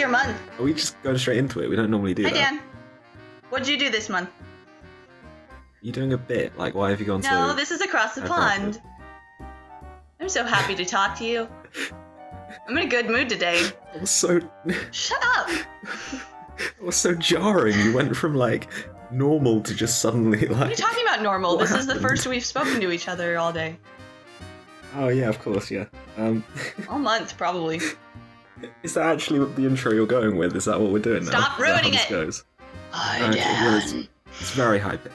your month? Are we just going straight into it? We don't normally do Hi, that. Dan. What did you do this month? Are you doing a bit? Like, why have you gone so... No, this is across the pond. I'm so happy to talk to you. I'm in a good mood today. It was so... Shut up! It was so jarring. You went from, like, normal to just suddenly, like... What are you talking about normal? This is the happened? first we've spoken to each other all day. Oh, yeah, of course, yeah. All month, probably. Is that actually what the intro you're going with? Is that what we're doing now? Stop Is that how ruining this it! goes? Hi, Well, Dan. it's very high pitch.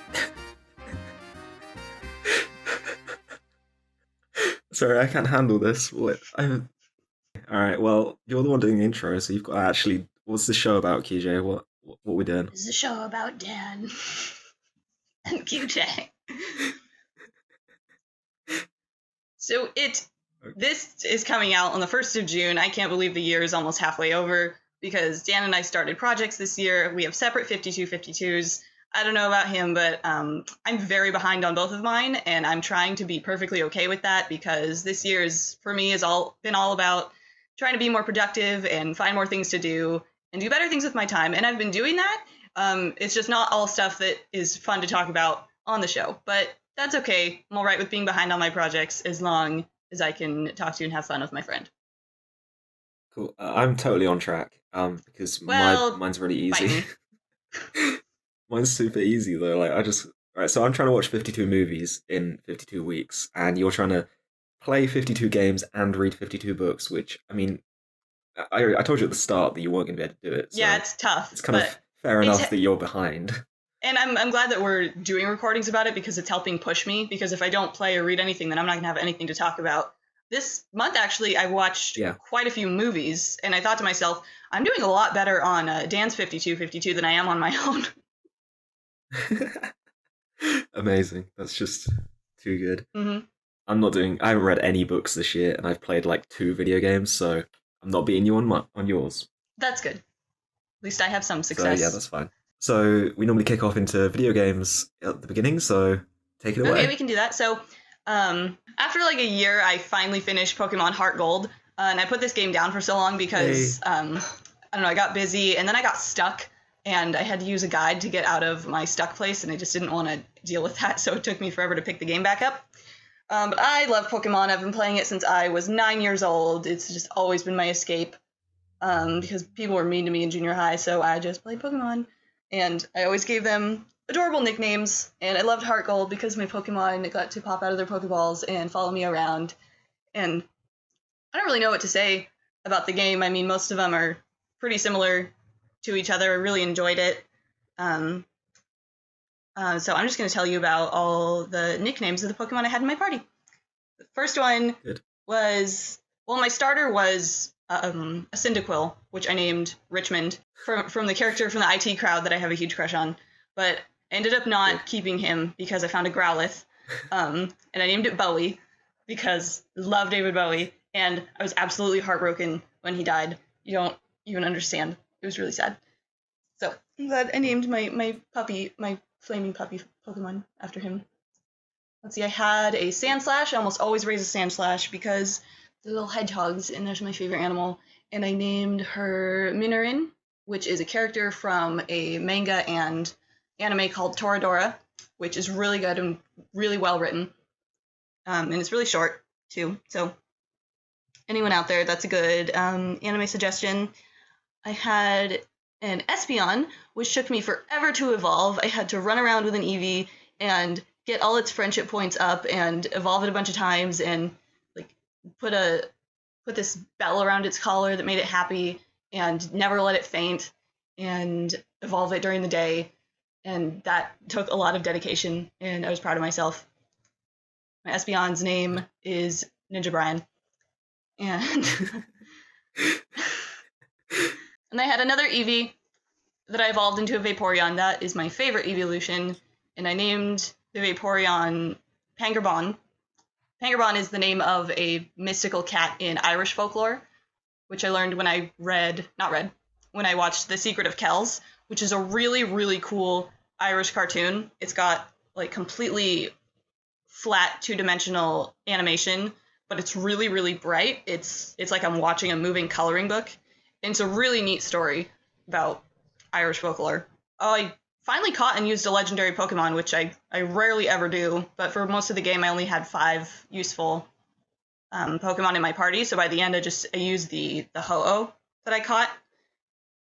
Sorry, I can't handle this. Alright, well, you're the one doing the intro, so you've got to actually... What's the show about, QJ? What we doing? This is a show about Dan. And QJ. So this is coming out on the 1st of June. I can't believe the year is almost halfway over because Dan and I started projects this year. We have separate 5252s. I don't know about him, but I'm very behind on both of mine, and I'm trying to be perfectly okay with that because this year for me has been all about trying to be more productive and find more things to do and do better things with my time. And I've been doing that. It's just not all stuff that is fun to talk about on the show, but that's okay. I'm all right with being behind on my projects as long as I can talk to you and have fun with my friend. Cool. I'm totally on track, because mine's really easy. Mine's super easy, though. Like, Alright, so I'm trying to watch 52 movies in 52 weeks, and you're trying to play 52 games and read 52 books, which, I mean, I told you at the start that you weren't going to be able to do it. So yeah, it's tough. It's kind of fair enough that you're behind. And I'm glad that we're doing recordings about it because it's helping push me, because if I don't play or read anything, then I'm not going to have anything to talk about. This month, actually, I watched quite a few movies, and I thought to myself, I'm doing a lot better on Dan's 52 than I am on my own. Amazing. That's just too good. Mm-hmm. I haven't read any books this year, and I've played like 2 video games, so I'm not beating you on yours. That's good. At least I have some success. So yeah, that's fine. So we normally kick off into video games at the beginning, so take it away. Okay, we can do that. So after like a year, I finally finished Pokemon Heart Gold, and I put this game down for so long because, I don't know, I got busy, and then I got stuck, and I had to use a guide to get out of my stuck place, and I just didn't want to deal with that, so it took me forever to pick the game back up. But I love Pokemon. I've been playing it since I was 9 years old. It's just always been my escape, because people were mean to me in junior high, so I just played Pokemon. And I always gave them adorable nicknames, and I loved Heart Gold because my Pokemon got to pop out of their Pokeballs and follow me around. And I don't really know what to say about the game. I mean, most of them are pretty similar to each other. I really enjoyed it. So I'm just going to tell you about all the nicknames of the Pokemon I had in my party. The first one was, my starter was a Cyndaquil, which I named Richmond, from the character from the IT crowd that I have a huge crush on. But I ended up not keeping him because I found a Growlithe, and I named it Bowie because I love David Bowie, and I was absolutely heartbroken when he died. You don't even understand. It was really sad. So I'm glad I named my flaming puppy Pokemon after him. Let's see, I had a Sandslash. I almost always raise a Sandslash because they're little hedgehogs, and that's my favorite animal. And I named her Minorin, which is a character from a manga and anime called Toradora, which is really good and really well written. And it's really short, too. So anyone out there, that's a good anime suggestion. I had an Espeon, which took me forever to evolve. I had to run around with an Eevee and get all its friendship points up and evolve it a bunch of times and like put this bell around its collar that made it happy and never let it faint and evolve it during the day. And that took a lot of dedication, and I was proud of myself. My Espeon's name is Ninja Brian. And and I had another Eevee that I evolved into a Vaporeon. That is my favorite evolution, and I named the Vaporeon Pangerbon. Pangerbon is the name of a mystical cat in Irish folklore, which I learned when I when I watched The Secret of Kells, which is a really, really cool Irish cartoon. It's got like completely flat 2-dimensional animation, but it's really, really bright. It's like I'm watching a moving coloring book. And it's a really neat story about Irish folklore. Oh, I finally caught and used a legendary Pokemon, which I rarely ever do, but for most of the game I only had 5 useful Pokemon in my party, so by the end I used the Ho-Oh that I caught,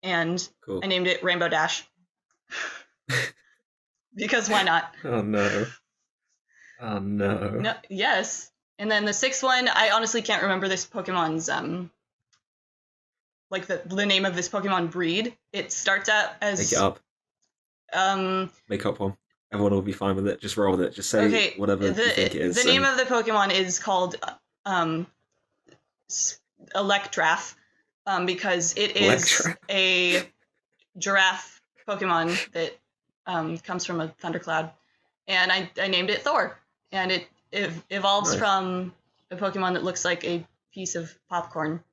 and cool. I named it Rainbow Dash. Because why not? Oh no. Oh no. No. Yes. And then the 6th one, I honestly can't remember this Pokemon's like the name of this Pokemon breed. It starts out as Make it up. Make up one. Everyone will be fine with it. Just roll with it. Just say whatever you think it is. The name of the Pokemon is called Electraf, because it is a giraffe Pokemon that comes from a thundercloud, and I named it Thor, and it evolves from a Pokemon that looks like a piece of popcorn,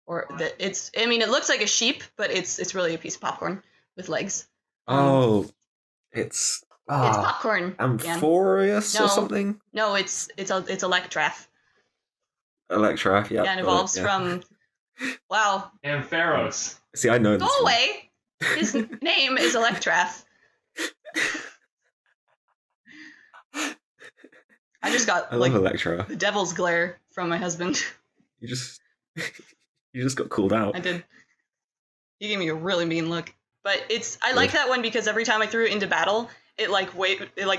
or that it looks like a sheep, but it's really a piece of popcorn with legs. It's popcorn. Amphoreus or something? No, it's Electraf. Electraf, yeah. Yeah, and evolves from wow. Ampharos. See, I know this. Go away. His name is Electraf. I just got Electra. The devil's glare from my husband. You just got called out. I did. He gave me a really mean look. But I like that one because every time I threw it into battle, it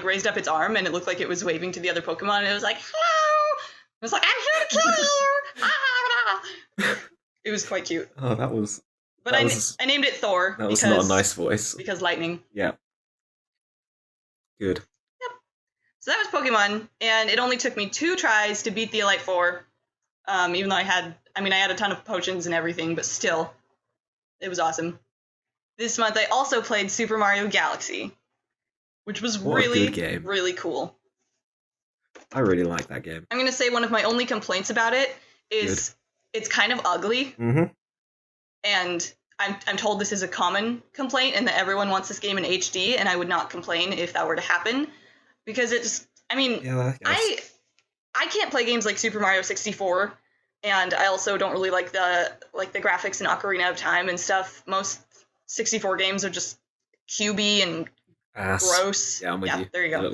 raised up its arm and it looked like it was waving to the other Pokemon, and it was like, hello! It was like, I'm here to kill you! It was quite cute. Oh, that was... But I named it Thor. That was not a nice voice. Because lightning. Yeah. Good. Yep. So that was Pokemon, and it only took me 2 tries to beat the Elite Four, even though I had a ton of potions and everything, but still, it was awesome. This month I also played Super Mario Galaxy, which was really, really cool. I really like that game. I'm going to say one of my only complaints about it is it's kind of ugly. Mm-hmm. And I'm told this is a common complaint and that everyone wants this game in HD, and I would not complain if that were to happen. Because I can't play games like Super Mario 64, and I also don't really like the graphics in Ocarina of Time and stuff. Most 64 games are just cubey and gross. Yeah, I'm with you. There you go.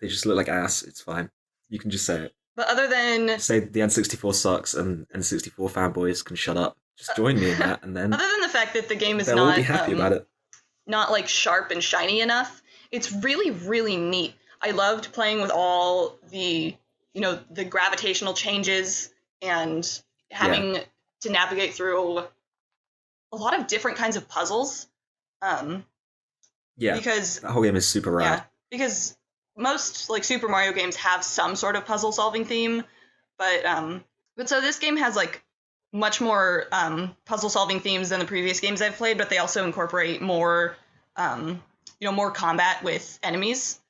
They just look like ass. It's fine. You can just say it. But other than... Say the N64 sucks and N64 fanboys can shut up. Just join me in that, and then... Other than the fact that the game is they'll all be happy about it. Not, sharp and shiny enough, it's really, really neat. I loved playing with all the, the gravitational changes and having to navigate through a lot of different kinds of puzzles. Because that whole game is super rad. Yeah, because most Super Mario games have some sort of puzzle solving theme, but so this game has much more puzzle solving themes than the previous games I've played, but they also incorporate more more combat with enemies,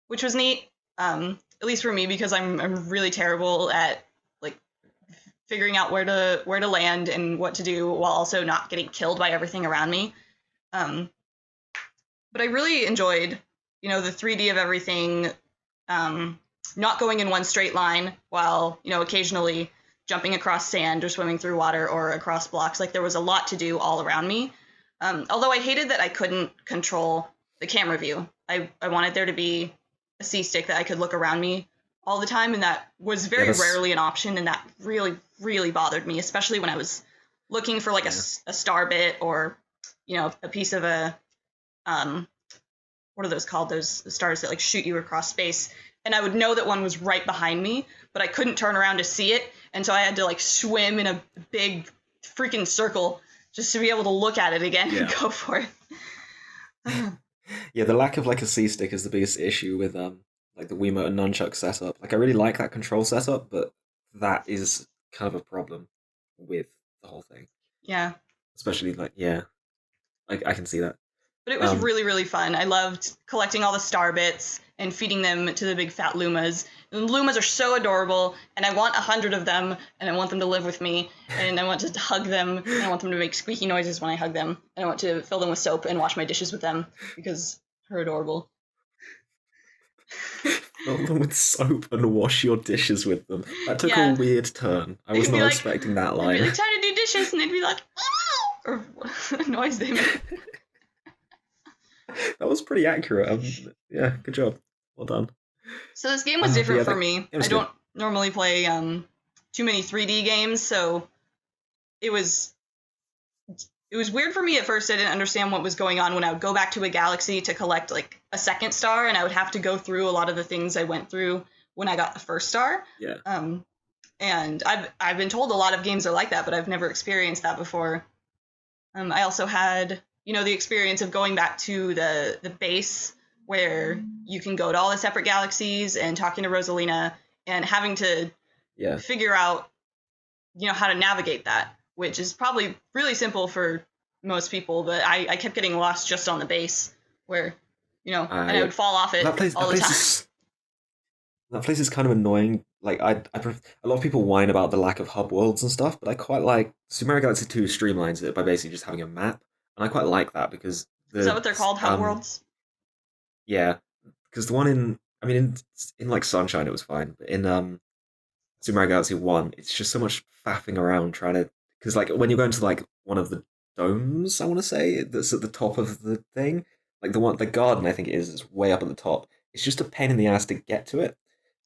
which was neat. At least for me, because I'm really terrible at figuring out where to land and what to do while also not getting killed by everything around me. But I really enjoyed, the 3D of everything, not going in one straight line while, occasionally jumping across sand or swimming through water or across blocks. There was a lot to do all around me. Although I hated that I couldn't control the camera view. I wanted there to be a C-stick that I could look around me all the time, and that was very rarely an option, and that really, really bothered me, especially when I was looking for a star bit or, a piece of a, what are those called? Those stars that shoot you across space. And I would know that one was right behind me, but I couldn't turn around to see it. And so I had to swim in a big freaking circle just to be able to look at it again and go for it. Yeah, the lack of a C-stick is the biggest issue with the Wiimote and nunchuck setup. I really like that control setup, but that is kind of a problem with the whole thing. Yeah. Especially I can see that. But it was really, really fun. I loved collecting all the star bits and feeding them to the big fat Lumas. And Lumas are so adorable, and I want 100 of them, and I want them to live with me, and I want to hug them, and I want them to make squeaky noises when I hug them, and I want to fill them with soap and wash my dishes with them, because they're adorable. Fill them with soap and wash your dishes with them. That took a weird turn. I was not expecting that line. I'd be trying to do dishes, and they'd be like, or noise they make. That was pretty accurate. Yeah, good job. Well done. So this game was different for me. I good. don't normally play too many 3D games, so it was weird for me at first. I didn't understand what was going on when I would go back to a galaxy to collect like a second star, and I would have to go through a lot of the things I went through when I got the first star. Yeah. And I've been told a lot of games are like that, but I've never experienced that before. I also had, the experience of going back to the base where you can go to all the separate galaxies and talking to Rosalina and having to figure out, how to navigate that, which is probably really simple for most people, but I kept getting lost just on the base where, and I would fall off it all the time. That place is kind of annoying. Like, a lot of people whine about the lack of hub worlds and stuff, but I quite like Super Mario Galaxy 2 streamlines it by basically just having a map, and I quite like that because is that what they're called, hub worlds? Yeah, because the one in like Sunshine it was fine, but in Super Mario Galaxy 1, it's just so much faffing around trying to, because like when you're going to like one of the domes, I want to say that's at the top of the thing, like the garden I think it is way up at the top. It's just a pain in the ass to get to it.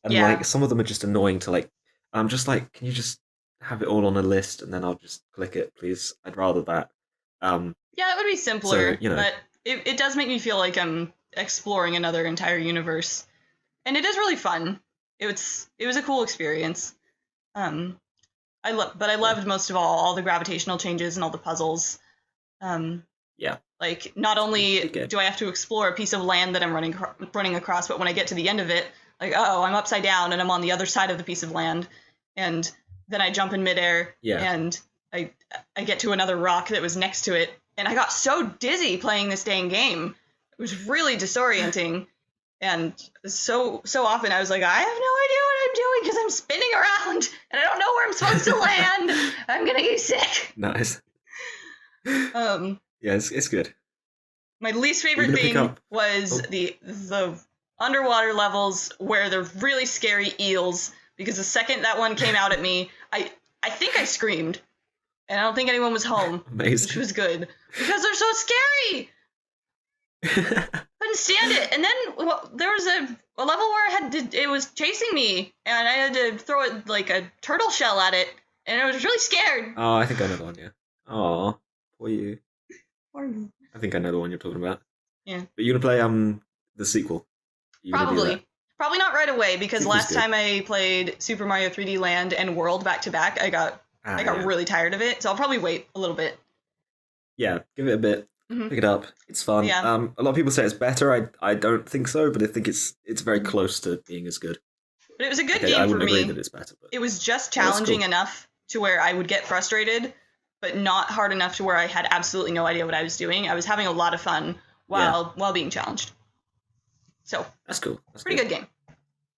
And like some of them are just annoying to like. I'm just like, can you just have it all on a list and then I'll just click it, please? I'd rather that. Yeah, it would be simpler, but it does make me feel like I'm exploring another entire universe, and it is really fun. It was a cool experience. I loved most of all the gravitational changes and all the puzzles. Like not only do I have to explore a piece of land that I'm running across, but when I get to the end of it, like, I'm upside down and I'm on the other side of the piece of land, and then I jump in midair and I get to another rock that was next to it, and I got so dizzy playing this dang game. It was really disorienting, and so often I was like, I have no idea what I'm doing because I'm spinning around and I don't know where I'm supposed to land. I'm gonna get sick. Nice. Yeah, it's good. My least favorite thing was the underwater levels where they're really scary eels, because the second that one came out at me, I think I screamed, and I don't think anyone was home. Amazing. Which was good, because they're so scary. Couldn't stand it. And then there was a level where it was chasing me, and I had to throw it like a turtle shell at it, and I was really scared. Oh, I think I know the one, yeah. Oh, poor you. Poor me. I think I know the one you're talking about. Yeah. But you're gonna play the sequel. Probably not right away, because last time I played Super Mario 3D Land and World back to back, I got really tired of it, so I'll probably wait a little bit. Yeah, give it a bit. Mm-hmm. Pick it up. It's fun. Yeah. A lot of people say it's better. I don't think so, but I think it's very close to being as good. But it was a good game for me. I wouldn't agree that it's better. But it was just challenging enough to where I would get frustrated, but not hard enough to where I had absolutely no idea what I was doing. I was having a lot of fun while being challenged. So that's cool. Pretty good game.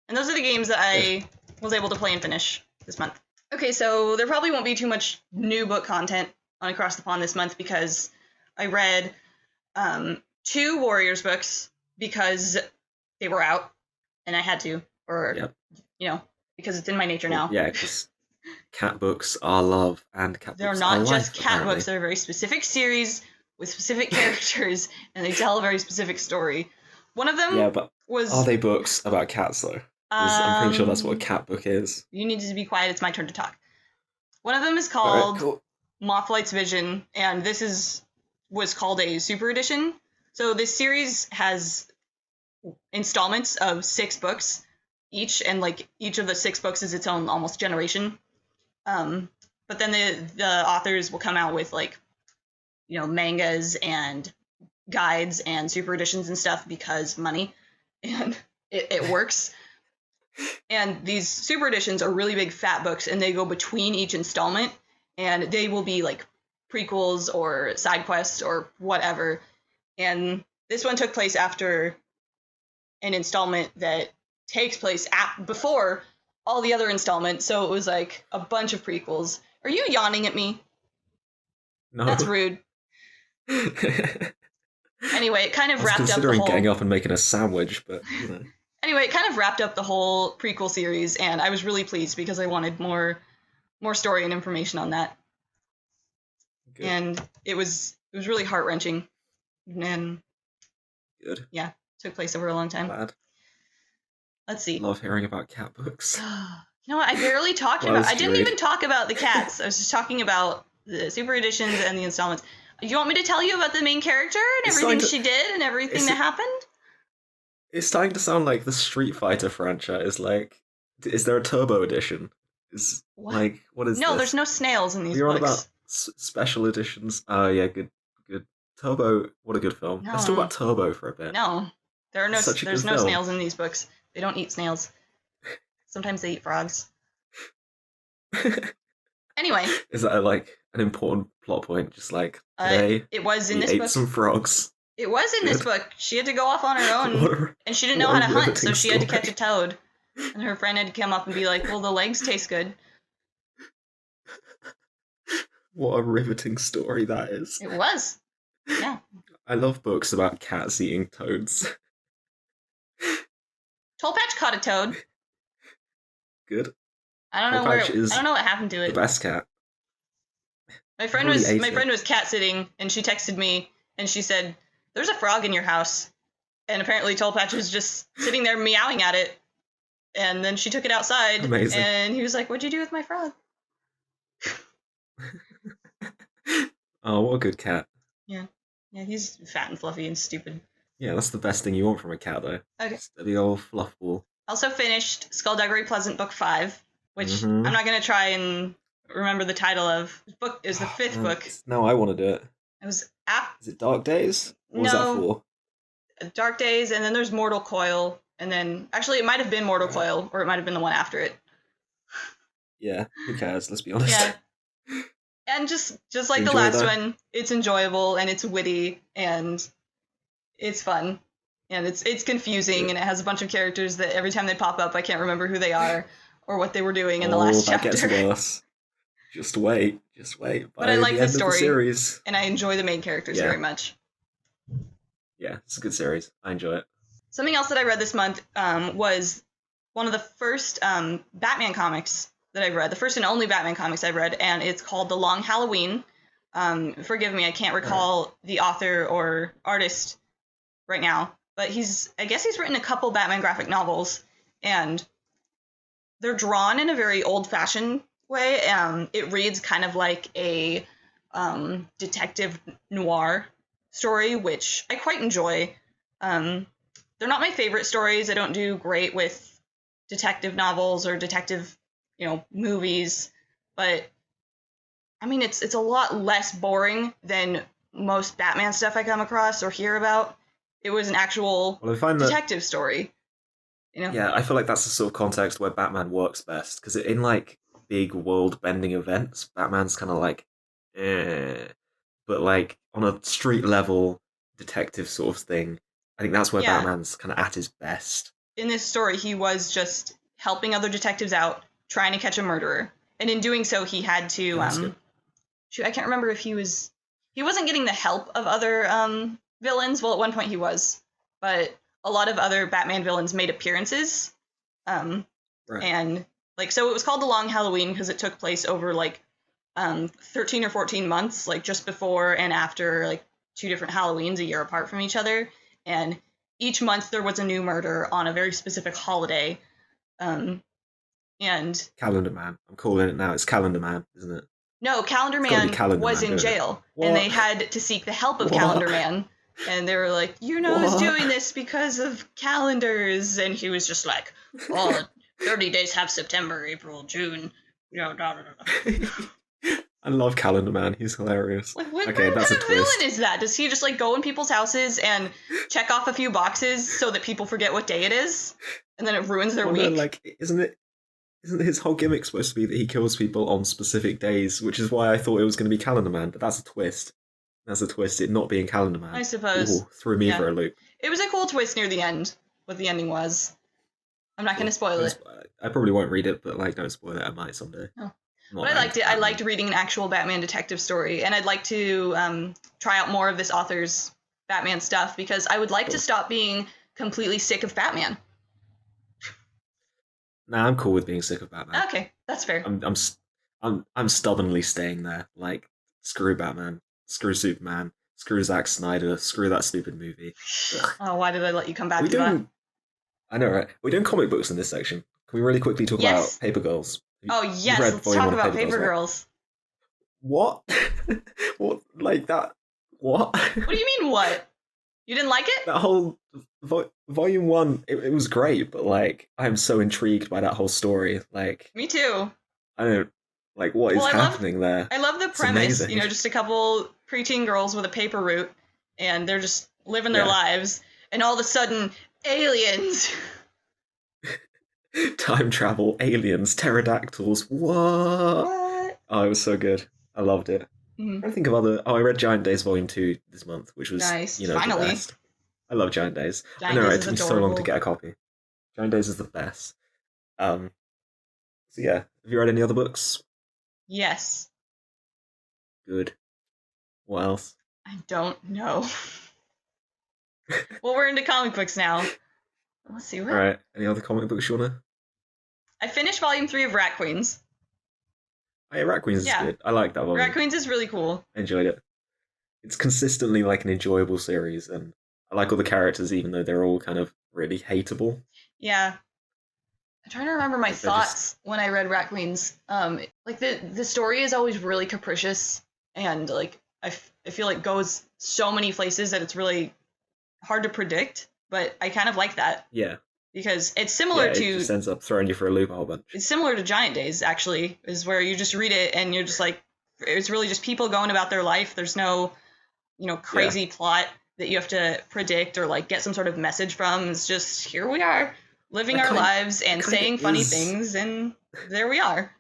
And those are the games that I was able to play and finish this month. Okay, so there probably won't be too much new book content on Across the Pond this month, because I read 2 Warriors books because they were out and I had to, because it's in my nature now. Yeah, because cat books are love, and cat they're books not are just life, cat apparently. books. They're a very specific series with specific characters, and they tell a very specific story. One of them was... Are they books about cats, though? I'm pretty sure that's what a cat book is. You need to be quiet. It's my turn to talk. One of them is called Mothlight's Vision, and this was called a Super Edition. So this series has installments of 6 books each, and like each of the 6 books is its own almost generation. But then the authors will come out with mangas and guides and super editions and stuff, because money, and it works. And these super editions are really big fat books, and they go between each installment, and they will be like prequels or side quests or whatever. And this one took place after an installment that takes place before all the other installments, so it was like a bunch of prequels. Are you yawning at me? No. That's rude. Anyway, it kind of wrapped up the considering whole... getting up and making a sandwich, but Anyway, it kind of wrapped up the whole prequel series, and I was really pleased because I wanted more story and information on that. and it was really heart-wrenching. And good. Yeah, took place over a long time. Glad. Let's see. Love hearing about cat books. You know what? I barely talked about. I didn't even talk about the cats. I was just talking about the super editions and the installments. You want me to tell you about the main character and everything she did and everything that happened? It's starting to sound like the Street Fighter franchise. Like, is there a Turbo edition? What is No, this? there's no snails in these You're books. on about special editions. Oh yeah, good. Turbo, what a good film. No. Let's talk about Turbo for a bit. No, there's no snails in these books. They don't eat snails. Sometimes they eat frogs. Anyway. Is that like an important plot point? Just like today, it was in this book. Ate some frogs. It was in this book. She had to go off on her own, and she didn't know how to hunt, so she had to catch a toad. And her friend had to come up and be like, "Well, the legs taste good." What a riveting story that is. It was. Yeah. I love books about cats eating toads. Tollpatch caught a toad. Good. I don't know what happened to it. The best cat. My friend was cat sitting, and she texted me, and she said, "There's a frog in your house." And apparently Tollpatch was just sitting there meowing at it. And then she took it outside. Amazing. And he was like, "What'd you do with my frog?" Oh, what a good cat. Yeah. Yeah, he's fat and fluffy and stupid. Yeah, that's the best thing you want from a cat, though. Okay. Just the old fluff ball. Also finished Skullduggery Pleasant Book 5, which I'm not going to try and remember the title of. This book is the 5th book. No, I want to do it. It was Is it Dark Days? What was that for? Dark Days, and then there's Mortal Coil, and then actually it might have been Mortal Coil, or it might have been the one after it. Yeah, who cares? Let's be honest. Yeah. And just like the last one, it's enjoyable and it's witty and it's fun. And it's confusing and it has a bunch of characters that every time they pop up I can't remember who they are or what they were doing in the last chapter. That gets worse. Just wait. But I like the story series. And I enjoy the main characters very much. Yeah, it's a good series. I enjoy it. Something else that I read this month was one of the first Batman comics that I've read, the first and only Batman comics I've read, and it's called The Long Halloween. Forgive me, I can't recall the author or artist right now, but I guess he's written a couple Batman graphic novels, and they're drawn in a very old-fashioned way. It reads kind of like a detective noir story, which I quite enjoy. They're not my favorite stories. I don't do great with detective novels or detective movies, but I mean, it's a lot less boring than most Batman stuff I come across or hear about. It was an actual detective story. Yeah, I feel like that's the sort of context where Batman works best, because in like big world-bending events, Batman's kind of like, but like on a street level detective sort of thing, I think that's where Batman's kind of at his best. In this story, he was just helping other detectives out, trying to catch a murderer, and in doing so he had to I can't remember if he wasn't getting the help of other villains. Well, at one point he was, but a lot of other Batman villains made appearances, and like, so it was called The Long Halloween because it took place over like 13 or 14 months, like just before and after like 2 different Halloweens a year apart from each other, and each month there was a new murder on a very specific holiday. And Calendar Man. I'm calling it now. It's Calendar Man, isn't it? No, Calendar Man was in jail, and they had to seek the help of Calendar Man. And they were like, he's doing this because of calendars. And he was just like, 30 days have September, April, June. I love Calendar Man. He's hilarious. Like, what kind of villain is that? Does he just like go in people's houses and check off a few boxes so that people forget what day it is? And then it ruins their week? No, like, isn't his whole gimmick supposed to be that he kills people on specific days, which is why I thought it was going to be Calendar Man, but that's a twist. It not being Calendar Man. I suppose. Ooh, threw me for a loop. It was a cool twist near the end, what the ending was. I'm not going to spoil it. I probably won't read it, but like, don't spoil it. I might someday. Oh. But I liked it. I liked reading an actual Batman detective story, and I'd like to try out more of this author's Batman stuff, because I would like to stop being completely sick of Batman. Nah, I'm cool with being sick of Batman. Okay, that's fair. I'm stubbornly staying there. Like, Screw Batman. Screw Superman. Screw Zack Snyder. Screw that stupid movie. Ugh. Oh, why did I let you come back We to that? doing? I know, right? We're doing comic books in this section. Can we really quickly talk Yes. about Paper Girls? Oh, yes, let's talk about Paper Girls. What? What? Like that? What? What do you mean, what? You didn't like it? That whole volume 1, it was great, but like, I'm so intrigued by that whole story. Like, me too. I don't like what is happening there. I love the premise. You know, just a couple preteen girls with a paper route, and they're just living their lives, and all of a sudden, aliens. Time travel, aliens, pterodactyls. What? Oh, it was so good. I loved it. Mm-hmm. I don't think of other. Oh, I read Giant Days Volume 2 this month, which was nice. You know, finally. The best. I love Giant Days. Giant I know, Days it took me so long to get a copy. Giant Days is the best. So yeah, have you read any other books? Yes. Good. What else? I don't know. Well, we're into comic books now. Let's see what. All right. Any other comic books you wanna? I finished Volume 3 of Rat Queens. Oh, yeah, Rat Queens is good. I like that volume. Rat Queens is really cool. Enjoyed it. It's consistently like an enjoyable series, and I like all the characters, even though they're all kind of really hateable. Yeah. I'm trying to remember my thoughts when I read Rat Queens. Like the story is always really capricious, and like I feel like goes so many places that it's really hard to predict. But I kind of like that. Yeah. Because it's similar to. It just ends up throwing you for a loop a whole bunch. It's similar to Giant Days, actually, is where you just read it and you're just like, it's really just people going about their life. There's no, crazy plot that you have to predict or like get some sort of message from. It's just here we are living our lives and saying funny things, and there we are.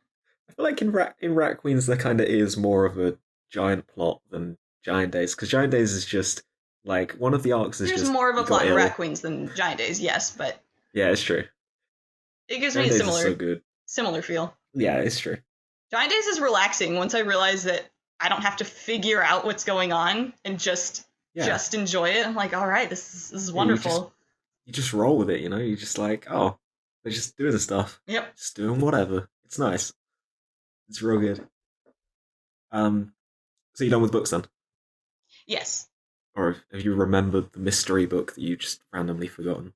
I feel like in Rat Queens there kind of is more of a giant plot than Giant Days, because Giant Days is just like one of the arcs is There's more of a plot in Rat Queens than Giant Days, yes, but yeah, it's true. It gives me a similar feel. Yeah, it's true. Giant Days is relaxing once I realize that I don't have to figure out what's going on and just enjoy it. I'm like, all right, this is wonderful. You just roll with it, You're just like, oh, they're just doing the stuff. Yep. Just doing whatever. It's nice. It's real good. So you're done with books then? Yes. Or have you remembered the mystery book that you just randomly forgotten?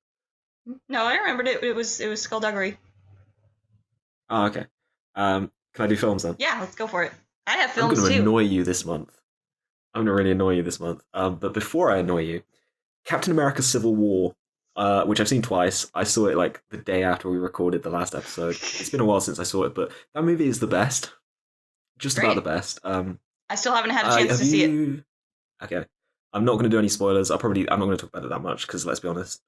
No, I remembered it. It was Skullduggery. Oh, okay. Can I do films then? Yeah, let's go for it. I have films too. I'm going to annoy you this month. I'm going to really annoy you this month. But before I annoy you, Captain America: Civil War, which I've seen twice. I saw it like the day after we recorded the last episode. It's been a while since I saw it, but that movie is the best. Just about the best. I still haven't had a chance to see it. Okay. I'm not going to do any spoilers. I'm not going to talk about it that much because, let's be honest,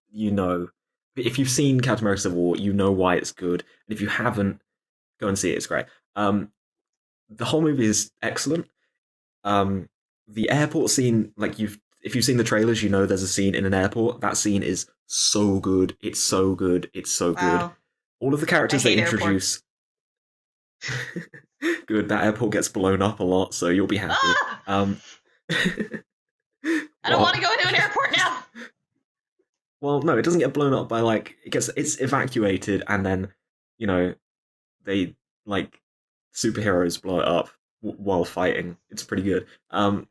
if you've seen Captain America: Civil War, you know why it's good. And if you haven't, go and see it. It's great. The whole movie is excellent. The airport scene, if you've seen the trailers, you know there's a scene in an airport. That scene is so good. It's so good. It's so good. All of the characters they introduce. Good. That airport gets blown up a lot, so you'll be happy. I don't want to go into an airport now. Well, no, it doesn't get blown up by it's evacuated, and then they superheroes blow it up while fighting. It's pretty good. All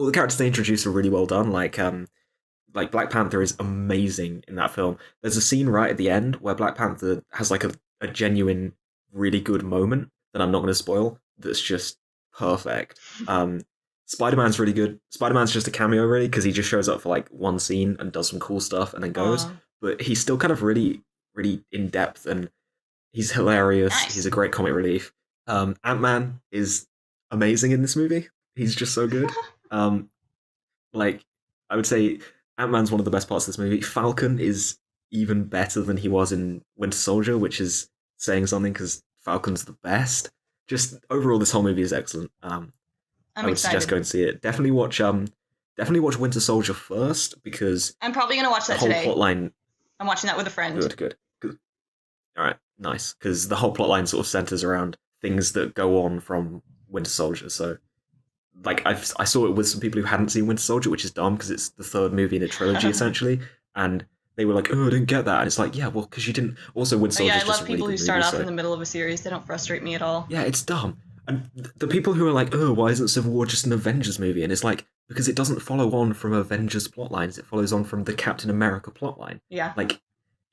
the characters they introduce are really well done. Like Black Panther is amazing in that film. There's a scene right at the end where Black Panther has a genuine, really good moment that I'm not going to spoil. That's just perfect. Spider-Man's really good. Spider-Man's just a cameo, really, because he just shows up for one scene and does some cool stuff and then goes. But he's still kind of really, really in depth, and he's hilarious. Nice. He's a great comic relief. Ant-Man is amazing in this movie. He's just so good. I would say Ant-Man's one of the best parts of this movie. Falcon is even better than he was in Winter Soldier, which is saying something because Falcon's the best. Just overall, this whole movie is excellent. I would suggest going to see it. Definitely watch Winter Soldier first, because I'm probably going to watch that today. The whole plotline. I'm watching that with a friend. Good. All right, nice. Because the whole plotline sort of centers around things that go on from Winter Soldier. So, I saw it with some people who hadn't seen Winter Soldier, which is dumb because it's the third movie in a trilogy essentially, and they were like, "Oh, I didn't get that." And it's like, yeah, well, because you didn't. Also, Winter Soldier. I love people who start off in the middle of a series. They don't frustrate me at all. Yeah, it's dumb. And the people who are like, oh, why isn't Civil War just an Avengers movie? And it's like, because it doesn't follow on from Avengers plotlines, it follows on from the Captain America plotline. Yeah. Like,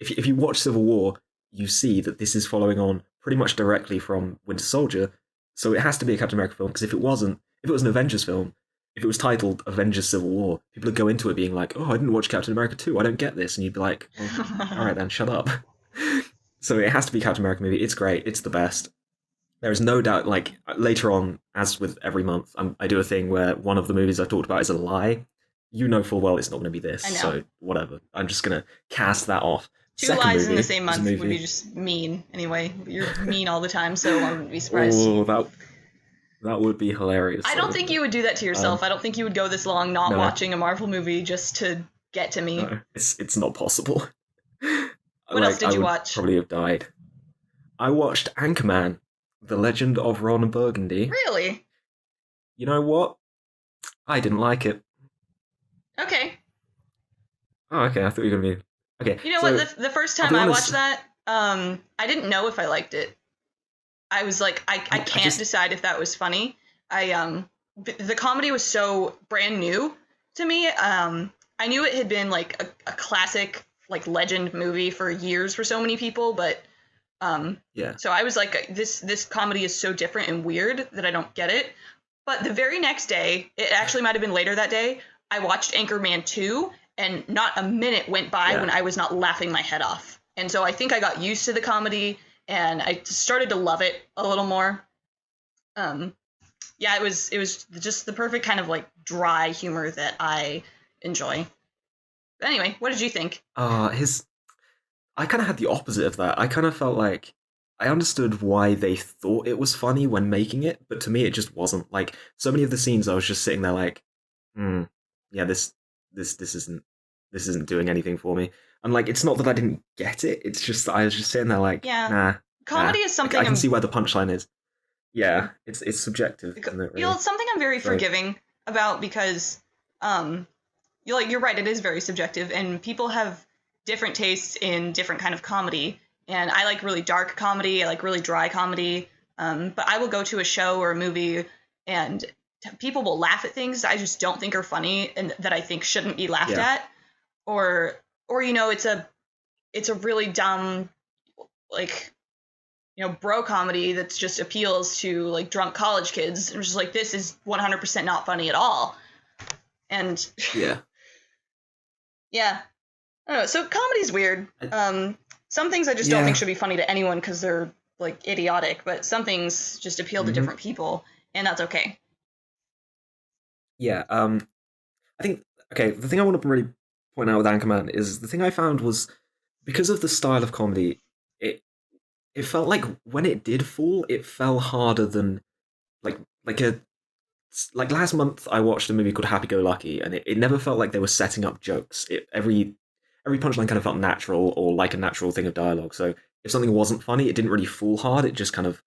if you watch Civil War, you see that this is following on pretty much directly from Winter Soldier, so it has to be a Captain America film, because if it was an Avengers film, if it was titled Avengers Civil War, people would go into it being like, oh, I didn't watch Captain America 2, I don't get this. And you'd be like, well, all right then, shut up. So it has to be Captain America movie. It's great. It's the best. There is no doubt, like, later on, as with every month, I do a thing where one of the movies I've talked about is a lie. You know full well it's not going to be this, so whatever. I'm just going to cast that off. Two lies in the same month would be just mean, anyway. You're mean all the time, so I wouldn't be surprised. Oh, that would be hilarious. I don't think you would do that to yourself. I don't think you would go this long not watching a Marvel movie just to get to me. No, it's not possible. What else did you watch? Probably have died. I watched Anchorman, The Legend of Ron Burgundy. Really? You know what? I didn't like it. Okay. Oh, okay. I thought you were going to be... Okay. You know what? The first time I watched that, I didn't know if I liked it. I was like, I can't decide if that was funny. The comedy was so brand new to me. I knew it had been like a classic, like legend movie for years for so many people, but yeah. So I was like, this comedy is so different and weird that I don't get it. But the very next day, it actually might have been later that day, I watched Anchorman 2, and not a minute went by when I was not laughing my head off. And so I think I got used to the comedy, and I started to love it a little more. It was just the perfect kind of like dry humor that I enjoy. But anyway, what did you think? I kind of had the opposite of that. I kind of felt like I understood why they thought it was funny when making it, but to me it just wasn't. Like, so many of the scenes I was just sitting there like, yeah, this isn't doing anything for me. And like, it's not that I didn't get it, it's just that I was just sitting there like, nah. Comedy is something I can see where the punchline is. Yeah, it's subjective, isn't it, really? It's something I'm very forgiving about, because you're right, it is very subjective, and people have different tastes in different kind of comedy. And I like really dark comedy, I like really dry comedy. But I will go to a show or a movie and people will laugh at things I just don't think are funny and that I think shouldn't be laughed at. Or it's a really dumb, like, bro comedy that's just appeals to like drunk college kids. And just like, this is 100% not funny at all. And yeah. I don't know. So comedy's weird. Some things I just don't think should be funny to anyone because they're like idiotic, but some things just appeal to different people, and that's okay. Yeah. I think, okay, the thing I want to really point out with Anchorman is the thing I found was, because of the style of comedy, it felt like when it did fall, it fell harder than like last month I watched a movie called Happy Go Lucky, and it never felt like they were setting up jokes. Every punchline kind of felt natural, or like a natural thing of dialogue. So if something wasn't funny, it didn't really fall hard. It just kind of,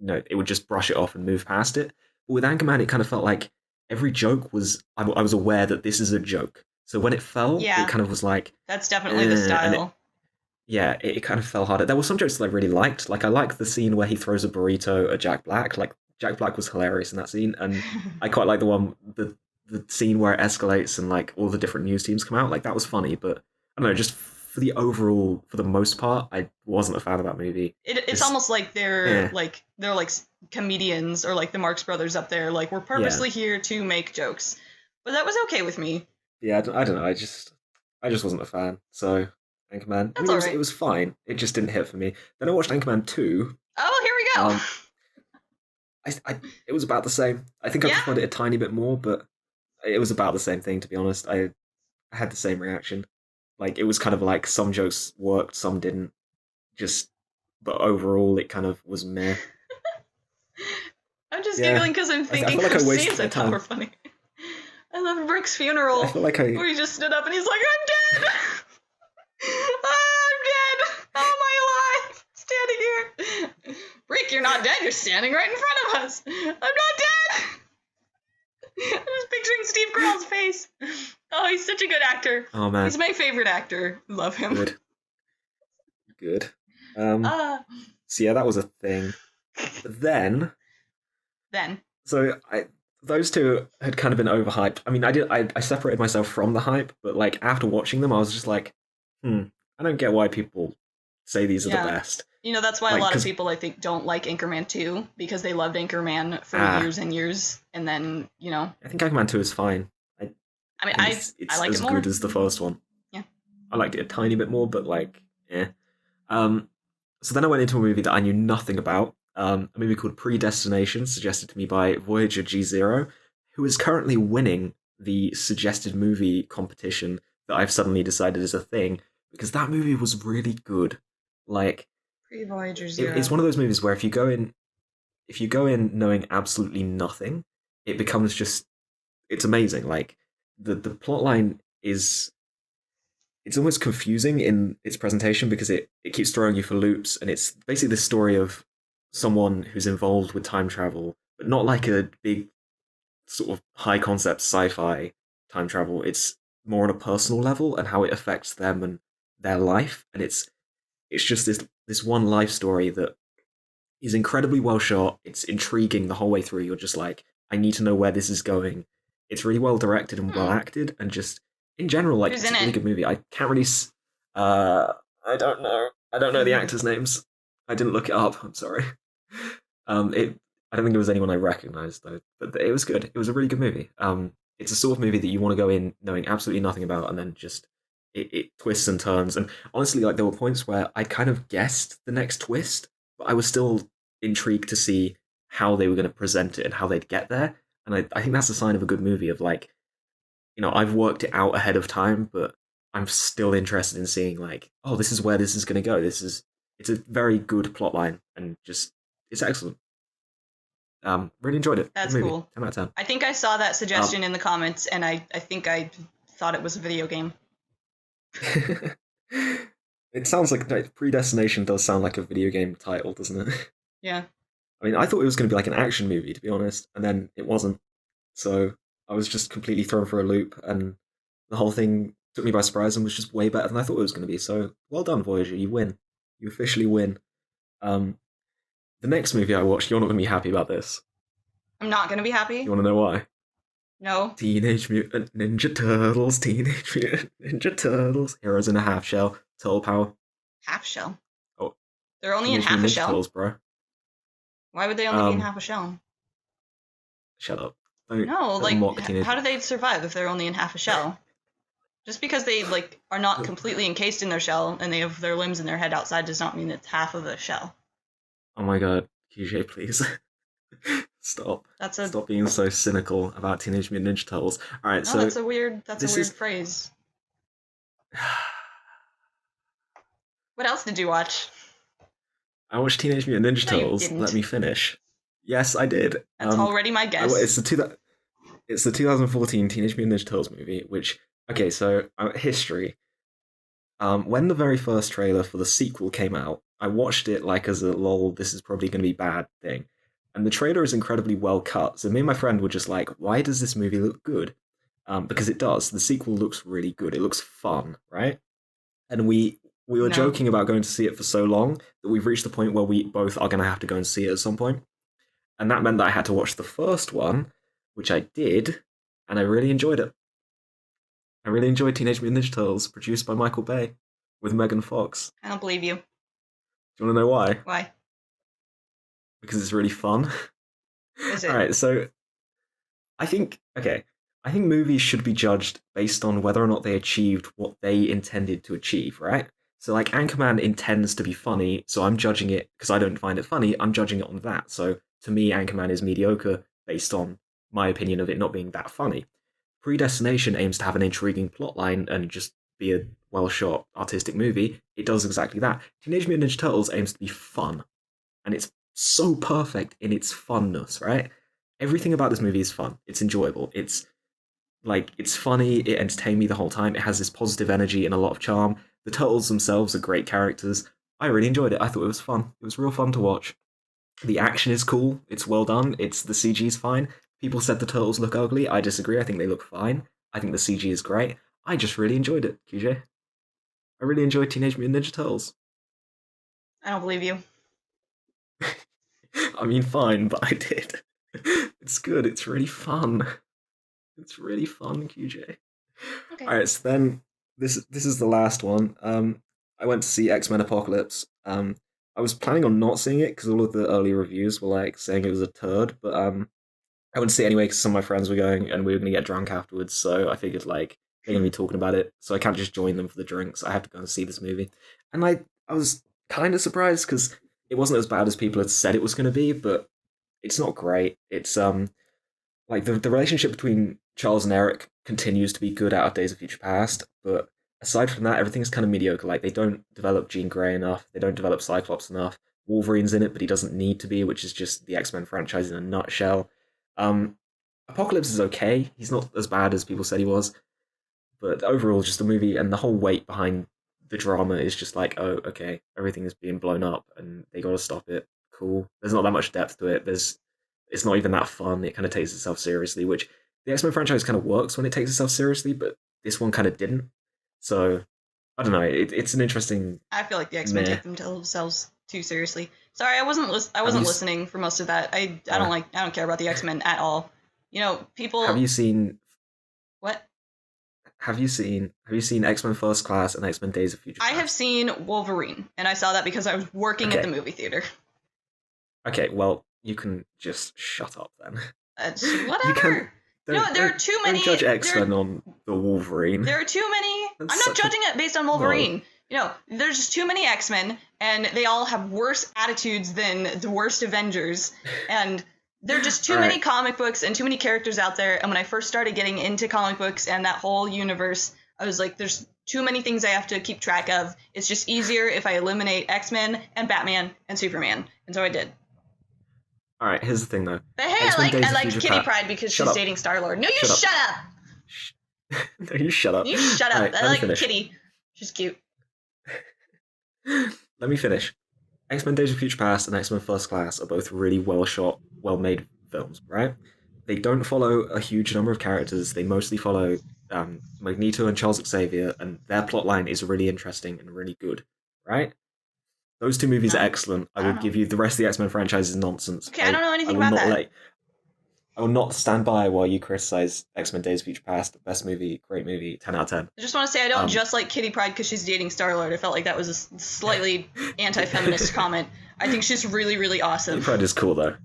it would just brush it off and move past it. But with Anchorman, it kind of felt like every joke was, I was aware that this is a joke. So when it fell, it kind of was like... That's definitely the style. It kind of fell harder. There were some jokes that I really liked. Like, I liked the scene where he throws a burrito at Jack Black. Like, Jack Black was hilarious in that scene. And I quite like the scene where it escalates and, like, all the different news teams come out. Like, that was funny, but... I don't know, just for the most part, I wasn't a fan of that movie. It's almost like they're like comedians, or like the Marx Brothers up there, like, we're purposely here to make jokes. But that was okay with me. Yeah, I don't know, I just wasn't a fan. So Anchorman, it was fine. It just didn't hit for me. Then I watched Anchorman 2. Oh, here we go. It was about the same. I think I preferred it a tiny bit more, but it was about the same thing, to be honest. I had the same reaction. Like, it was kind of like some jokes worked, some didn't. But overall, it kind of was meh. I'm just giggling because I'm thinking of scenes I thought were funny. I love Brick's funeral, where he just stood up and he's like, I'm dead! I'm dead! How am I alive? Standing here. Brick, you're not dead, you're standing right in front of us. I'm not dead! I'm just picturing Steve Carell's face. Oh, he's such a good actor. Oh, man. He's my favorite actor. Love him. Good. So yeah, that was a thing. But then then. So those two had kind of been overhyped. I mean, I separated myself from the hype, but like after watching them, I was just like, I don't get why people say these are the best. That's why a lot of people, I think, don't like Anchorman 2, because they loved Anchorman for years and years, and then, I think Anchorman 2 is fine. I like as it more. good as the first one. Yeah. I liked it a tiny bit more, but like, yeah. So then I went into a movie that I knew nothing about, a movie called Predestination, suggested to me by Voyager G0, who is currently winning the suggested movie competition that I've suddenly decided is a thing, because that movie was really good. Like, Pre-Voyager Zero. It's one of those movies where if you go in knowing absolutely nothing, it becomes just, it's amazing. Like, the plot line is, it's almost confusing in its presentation because it keeps throwing you for loops, and it's basically the story of someone who's involved with time travel, but not like a big sort of high concept sci-fi time travel. It's more on a personal level and how it affects them and their life, and it's just this one life story that is incredibly well shot. It's intriguing the whole way through. You're just like, I need to know where this is going. It's really well directed and well acted, and just in general, like, it's a really good movie. I can't really. I don't know. I don't know the actors' names. I didn't look it up. I'm sorry. I don't think it was anyone I recognized though, but it was good. It was a really good movie. It's a sort of movie that you want to go in knowing absolutely nothing about, and then just it twists and turns. And honestly, like, there were points where I kind of guessed the next twist, but I was still intrigued to see how they were going to present it and how they'd get there. And I think that's a sign of a good movie of, like, I've worked it out ahead of time, but I'm still interested in seeing, like, oh, this is where this is going to go. It's a very good plot line, and just, it's excellent. Really enjoyed it. That's cool. 10 out of 10. I think I saw that suggestion in the comments, and I think I thought it was a video game. It sounds like Predestination does sound like a video game title, doesn't it? Yeah. I mean, I thought it was going to be like an action movie, to be honest, and then it wasn't. So I was just completely thrown for a loop, and the whole thing took me by surprise and was just way better than I thought it was going to be. So well done, Voyager. You win. You officially win. The next movie I watched, you're not going to be happy about this. I'm not going to be happy? You want to know why? No. Teenage Mutant Ninja Turtles, Teenage Mutant Ninja Turtles, Heroes in a Half Shell, Turtle Power. Half shell? Oh. They're only in half a shell? Turtles, bro. Why would they only be in half a shell? Shut up. How do they survive if they're only in half a shell? Just because they, like, are not completely encased in their shell and they have their limbs and their head outside does not mean it's half of a shell. Oh my god, QJ, please. Stop. Stop being so cynical about Teenage Mutant Ninja Turtles. Alright, so... that's a weird phrase. What else did you watch? I watched Teenage Mutant Ninja Turtles. Let me finish. Yes, I did. That's already my guess. It's the 2014 Teenage Mutant Ninja Turtles movie, which... Okay, so, history. When the very first trailer for the sequel came out, I watched it like as a lol, this is probably going to be bad thing. And the trailer is incredibly well cut, so me and my friend were just like, why does this movie look good? Because it does. The sequel looks really good. It looks fun, right? And we were joking about going to see it for so long that we've reached the point where we both are going to have to go and see it at some point. And that meant that I had to watch the first one, which I did, and I really enjoyed it. I really enjoyed Teenage Mutant Ninja Turtles, produced by Michael Bay, with Megan Fox. I don't believe you. Do you want to know why? Why? Because it's really fun. Is it? Alright, so I think movies should be judged based on whether or not they achieved what they intended to achieve, right? So, like, Anchorman intends to be funny, so I'm judging it because I don't find it funny, I'm judging it on that. So, to me, Anchorman is mediocre based on my opinion of it not being that funny. Predestination aims to have an intriguing plotline and just be a well-shot artistic movie. It does exactly that. Teenage Mutant Ninja Turtles aims to be fun, and it's so perfect in its funness, right? Everything about this movie is fun. It's enjoyable. It's funny. It entertained me the whole time. It has this positive energy and a lot of charm. The Turtles themselves are great characters. I really enjoyed it. I thought it was fun. It was real fun to watch. The action is cool. It's well done. The CG's fine. People said the Turtles look ugly. I disagree. I think they look fine. I think the CG is great. I just really enjoyed it, QJ. I really enjoyed Teenage Mutant Ninja Turtles. I don't believe you. I mean, fine, but I did. It's good. It's really fun. It's really fun, QJ. Okay. All right, so then this is the last one. I went to see X-Men Apocalypse. I was planning on not seeing it because all of the early reviews were like saying it was a turd, but I went to see it anyway because some of my friends were going and we were going to get drunk afterwards. So I figured like they're going to be talking about it, so I can't just join them for the drinks. I have to go and see this movie, and I was kind of surprised because it wasn't as bad as people had said it was going to be, but it's not great. It's like the relationship between Charles and Eric continues to be good out of Days of Future Past, but aside from that, everything's kind of mediocre. Like they don't develop Jean Grey enough, they don't develop Cyclops enough. Wolverine's in it, but he doesn't need to be, which is just the X-Men franchise in a nutshell. Um, Apocalypse is okay. He's not as bad as people said he was, but overall, just the movie and the whole weight behind the drama is just like, oh, okay, everything is being blown up, and they got to stop it. Cool. There's not that much depth to it. It's not even that fun. It kind of takes itself seriously, which the X-Men franchise kind of works when it takes itself seriously, but this one kind of didn't. So I don't know. It's an interesting. I feel like the X-Men take themselves too seriously. Sorry, I wasn't listening for most of that. I don't care about the X-Men at all. You know, people. Have you seen? What? Have you seen X-Men First Class and X-Men Days of Future Past? I have seen Wolverine, and I saw that because I was working at the movie theater. Okay, well, you can just shut up then. Whatever. There are too many. Don't judge X-Men on the Wolverine. There are too many. I'm not judging it based on Wolverine. No. There's just too many X-Men, and they all have worse attitudes than the worst Avengers, and there are just too many comic books and too many characters out there. And when I first started getting into comic books and that whole universe, I was like, there's too many things I have to keep track of. It's just easier if I eliminate X-Men and Batman and Superman, and so I did. All right, here's the thing though. But hey, I like Kitty Pryde because she's dating Star-Lord. No, you shut up. No, you shut up. You shut up. Right, I like Kitty. She's cute. Let me finish. X-Men Days of Future Past and X-Men First Class are both really well shot, well made films, right? They don't follow a huge number of characters. They mostly follow Magneto and Charles Xavier, and their plotline is really interesting and really good, right? Those two movies are excellent. I will give you the rest of the X-Men franchise is nonsense. Okay, I don't know anything about that. I will not stand by while you criticize X-Men Days of Future Past. Best movie, great movie, 10 out of 10. I just want to say I don't just like Kitty Pryde because she's dating Star-Lord. I felt like that was a slightly anti-feminist comment. I think she's really, really awesome. Kitty Pryde is cool, though.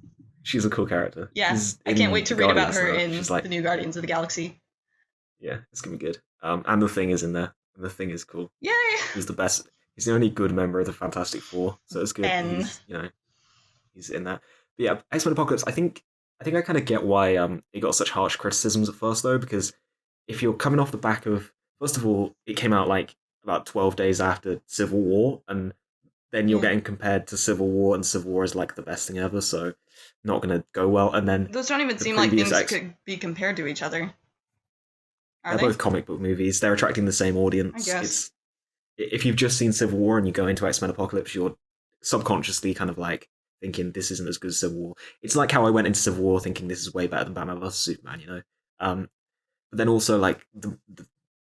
She's a cool character. Yeah, I can't wait to read about her in the new Guardians of the Galaxy. Yeah, it's going to be good. And The Thing is in there. And The Thing is cool. Yay! He's the best. He's the only good member of the Fantastic Four, so it's good. Ben. He's in that. But yeah, X-Men Apocalypse, I think I kind of get why it got such harsh criticisms at first, though, because if you're coming off the back of... First of all, it came out like about 12 days after Civil War, and then you're getting compared to Civil War, and Civil War is like the best thing ever, so not going to go well. And then those don't even seem like things that could be compared to each other. They're both comic book movies. They're attracting the same audience. I guess. If you've just seen Civil War and you go into X-Men Apocalypse, you're subconsciously kind of like thinking this isn't as good as Civil War. It's like how I went into Civil War thinking this is way better than Batman vs Superman, you know. But then also like the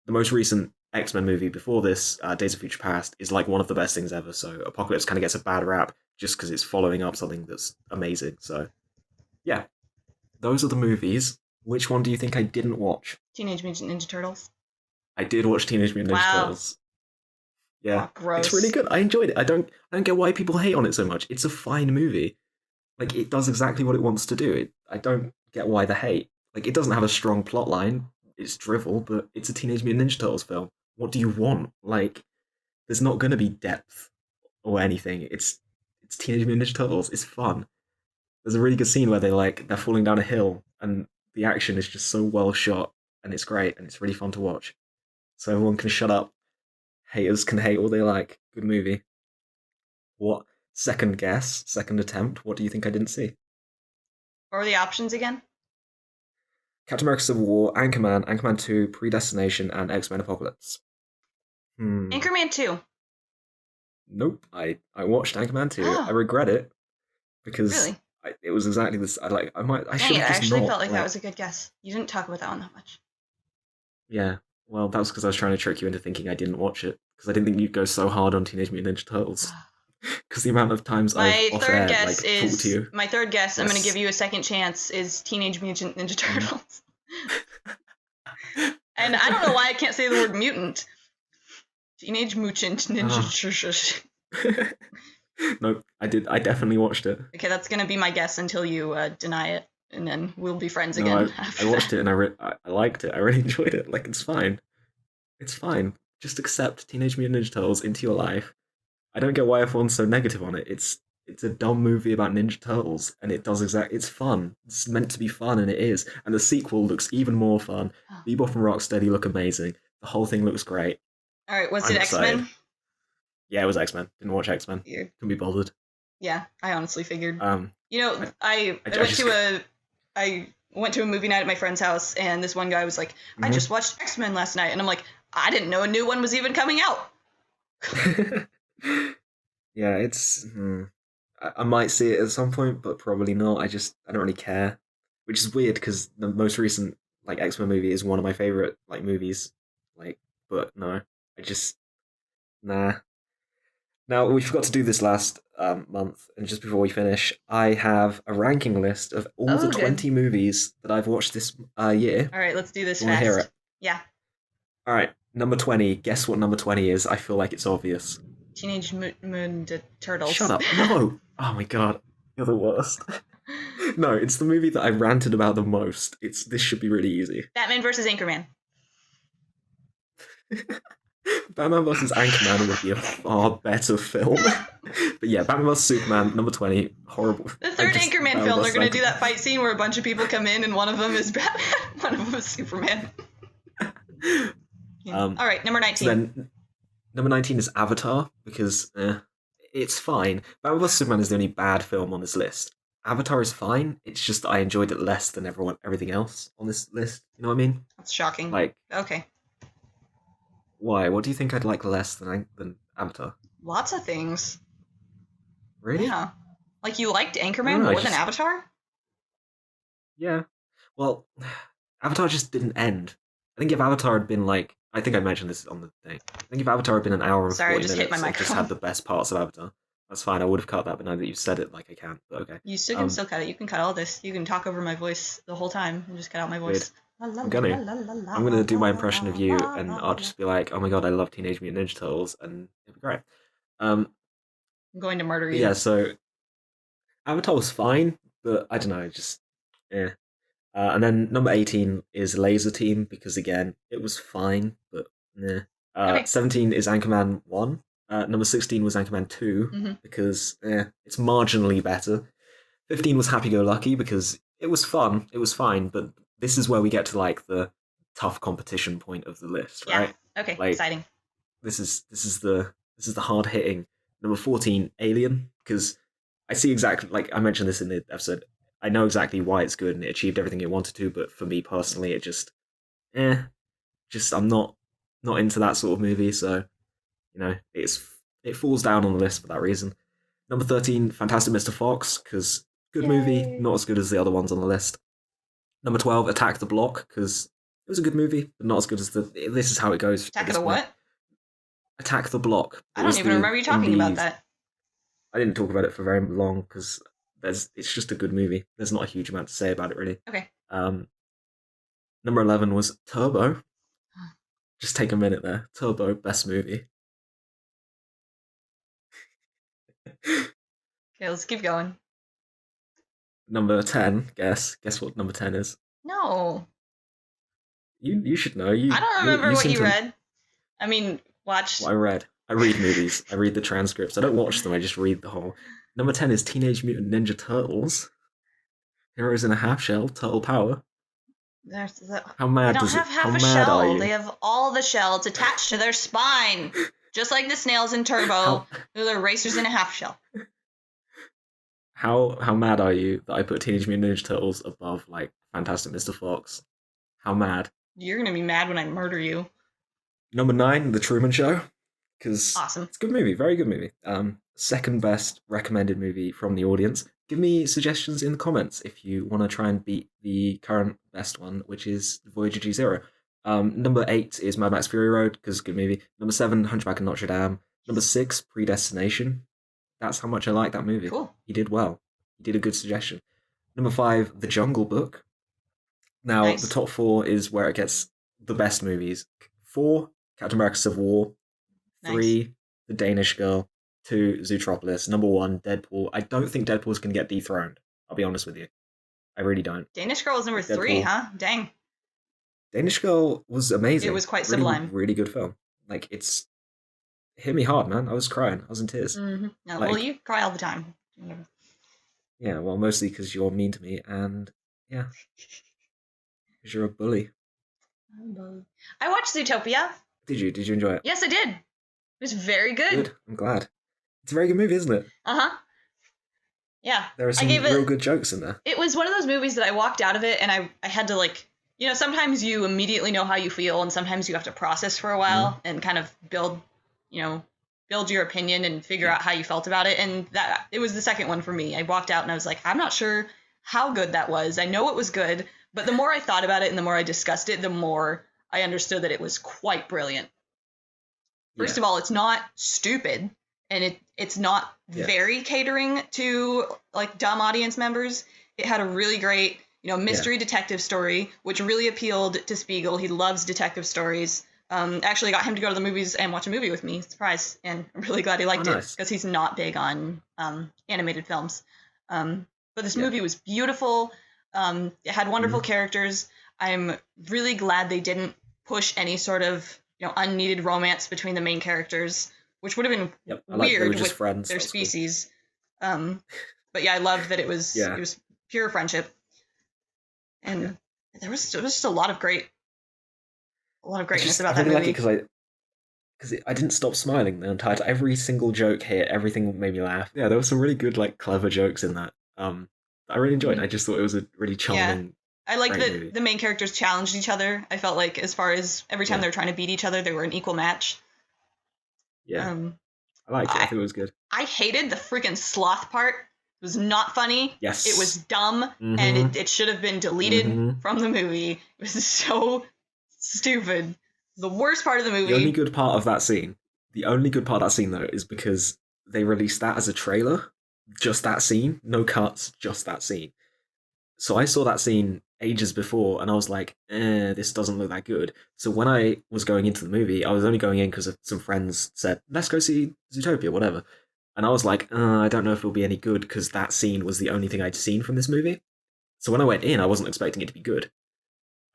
most recent X-Men movie before this, Days of Future Past, is like one of the best things ever. So Apocalypse kind of gets a bad rap just because it's following up something that's amazing. So yeah, those are the movies. Which one do you think I didn't watch? Teenage Mutant Ninja Turtles. I did watch Teenage Mutant Ninja Turtles. Yeah, gross. It's really good. I enjoyed it. I don't get why people hate on it so much. It's a fine movie. Like, it does exactly what it wants to do. I don't get why the hate. Like, it doesn't have a strong plot line. It's drivel, but it's a Teenage Mutant Ninja Turtles film. What do you want? Like, there's not going to be depth or anything. It's Teenage Mutant Ninja Turtles. It's fun. There's a really good scene where they're falling down a hill, and the action is just so well shot, and it's great, and it's really fun to watch. So everyone can shut up. Haters can hate all they like. Good movie. What? Second attempt. What do you think I didn't see? What were the options again? Captain America Civil War, Anchorman 2, Predestination, and X-Men Apocalypse. Anchorman 2. Nope. I watched Anchorman 2. I regret it because it was exactly this. I should have just felt like that was a good guess. You didn't talk about that one that much. Yeah. Well, that was because I was trying to trick you into thinking I didn't watch it, because I didn't think you'd go so hard on Teenage Mutant Ninja Turtles. Because the amount of times I've off air, like, talked to you. My third guess, yes. I'm going to give you a second chance, is Teenage Mutant Ninja Turtles. And I don't know why I can't say the word mutant. Teenage Mutant Ninja Turtles. No, I did. I definitely watched it. Okay, that's going to be my guess until you deny it, and then we'll be friends again. I watched it and I liked it. I really enjoyed it. Like, it's fine. It's fine. Just accept Teenage Mutant Ninja Turtles into your life. I don't get why everyone's so negative on it. It's a dumb movie about Ninja Turtles, and it does it's fun. It's meant to be fun, and it is. And the sequel looks even more fun. Oh. Bebop and Rocksteady look amazing. The whole thing looks great. All right, was it X-Men? Yeah, it was X-Men. Didn't watch X-Men. Weird. Couldn't be bothered. Yeah, I honestly figured. I went to a movie night at my friend's house, and this one guy was like, I just watched X-Men last night. And I'm like, I didn't know a new one was even coming out. Yeah, it's... I might see it at some point, but probably not. I don't really care. Which is weird, because the most recent, like, X-Men movie is one of my favourite, like, movies. Like, but no. Nah. Now, we forgot to do this last month, and just before we finish, I have a ranking list of all the 20 movies that I've watched this year. All right, let's do this fast. Hear it? Yeah. All right, number 20. Guess what number 20 is? I feel like it's obvious. Teenage Mutant Turtles. Shut up. No. Oh my god. You're the worst. No, it's the movie that I ranted about the most. This should be really easy. Batman vs. Anchorman. Batman vs. Anchorman would be a far better film. But yeah, Batman vs. Superman, number 20, horrible. The third Anchorman film, they're going to do that fight scene where a bunch of people come in and one of them is Batman, one of them is Superman. All right, number 19. So then, number 19 is Avatar, because it's fine. Batman vs. Superman is the only bad film on this list. Avatar is fine, it's just that I enjoyed it less than everything else on this list. You know what I mean? That's shocking. Like, okay. Why? What do you think I'd like less than Avatar? Lots of things. Really? Yeah. Like, you liked Anchorman more than Avatar? Yeah. Well, Avatar just didn't end. I think if Avatar had been like... I think I mentioned this on the thing. I think if Avatar had been an hour and 40 minutes, it just had the best parts of Avatar. That's fine, I would have cut that, but now that you've said it, like, I can't. But okay. You can still cut it. You can cut all this. You can talk over my voice the whole time and just cut out my voice. Weird. I'm gonna do my impression of you, and I'll just be like, "Oh my god, I love Teenage Mutant Ninja Turtles," and it'll be great. I'm going to murder you. Yeah, so Avatar was fine, but I don't know, just yeah. And then number 18 is Laser Team, because again, it was fine, but yeah. Okay. 17 is Anchorman 1. Number 16 was Anchorman 2, because it's marginally better. 15 was Happy Go Lucky, because it was fun, it was fine, but this is where we get to, like, the tough competition point of the list, right? Yeah. Okay, like, exciting. This is the hard hitting. Number 14, Alien, because I see exactly, like I mentioned this in the episode, I know exactly why it's good and it achieved everything it wanted to, but for me personally, it just I'm not into that sort of movie, so you know, it falls down on the list for that reason. Number 13, Fantastic Mr. Fox, because good movie, not as good as the other ones on the list. Number 12, Attack the Block, because it was a good movie, but not as good as this is how it goes. Attack the what? Attack the Block. I don't even remember you talking about that. I didn't talk about it for very long, because it's just a good movie. There's not a huge amount to say about it, really. Okay. Number 11 was Turbo. Just take a minute there. Turbo, best movie. Okay, let's keep going. Number 10, guess what number 10 is? No. You should know. I don't remember what you read. I mean, watch. What I read. I read movies. I read the transcripts. I don't watch them, I just read the whole. Number 10 is Teenage Mutant Ninja Turtles. Heroes in a Half Shell, Turtle Power. How mad they don't does have it? half How a mad shell. are you? They have all the shells attached to their spine. Just like the snails in Turbo. They're racers in a half shell. How mad are you that I put Teenage Mutant Ninja Turtles above, like, Fantastic Mr. Fox? How mad? You're gonna be mad when I murder you. Number 9, The Truman Show. Because awesome. It's a good movie, very good movie. Second best recommended movie from the audience. Give me suggestions in the comments if you want to try and beat the current best one, which is Voyager G0. Number 8 is Mad Max Fury Road, because good movie. Number 7, Hunchback of Notre Dame. Number 6, Predestination. That's how much I like that movie. Cool. He did well. He did a good suggestion. Number 5, The Jungle Book. Now, nice. The top 4 is where it gets the best movies. 4, Captain America Civil War. 3, nice. The Danish Girl. 2, Zootropolis. Number 1, Deadpool. I don't think Deadpool's going to get dethroned. I'll be honest with you. I really don't. Danish Girl was number 3, huh? Dang. Danish Girl was amazing. It was quite really, sublime. Really good film. Like, it hit me hard, man. I was crying. I was in tears. Mm-hmm. No, well, you cry all the time. Yeah, well, mostly because you're mean to me, and yeah, because you're a bully. I watched Zootopia. Did you? Did you enjoy it? Yes, I did. It was very good. Good. I'm glad. It's a very good movie, isn't it? Uh-huh. Yeah. There are some real good jokes in there. It was one of those movies that I walked out of it, and I had to, like, you know, sometimes you immediately know how you feel, and sometimes you have to process for a while and kind of build your opinion and figure out how you felt about it. And that it was the second one for me. I walked out and I was like, I'm not sure how good that was. I know it was good, but the more I thought about it and the more I discussed it, the more I understood that it was quite brilliant. First of all, it's not stupid, and it's not very catering to, like, dumb audience members. It had a really great, mystery detective story, which really appealed to Spiegel. He loves detective stories. Actually got him to go to the movies and watch a movie with me. Surprise. And I'm really glad he liked it, because he's not big on animated films. But this movie was beautiful. It had wonderful characters. I'm really glad they didn't push any sort of, unneeded romance between the main characters, which would have been weird with friends, their species. Cool. But yeah, I loved that it was pure friendship. And there was just a lot of greatness about that movie. I really like it because I didn't stop smiling the entire time. Every single joke hit, everything made me laugh. Yeah, there were some really good, like, clever jokes in that. I really enjoyed it. I just thought it was a really charming. I like that the main characters challenged each other. I felt like, as far as every time they were trying to beat each other, they were an equal match. Yeah, I liked it. I think it was good. I hated the freaking sloth part. It was not funny. Yes. It was dumb, and it should have been deleted from the movie. It was so stupid. The worst part of the movie. The only good part of that scene, though, is because they released that as a trailer. Just that scene. No cuts, just that scene. So I saw that scene ages before, and I was like, this doesn't look that good. So when I was going into the movie, I was only going in because some friends said, let's go see Zootopia, whatever. And I was like, I don't know if it'll be any good, because that scene was the only thing I'd seen from this movie. So when I went in, I wasn't expecting it to be good.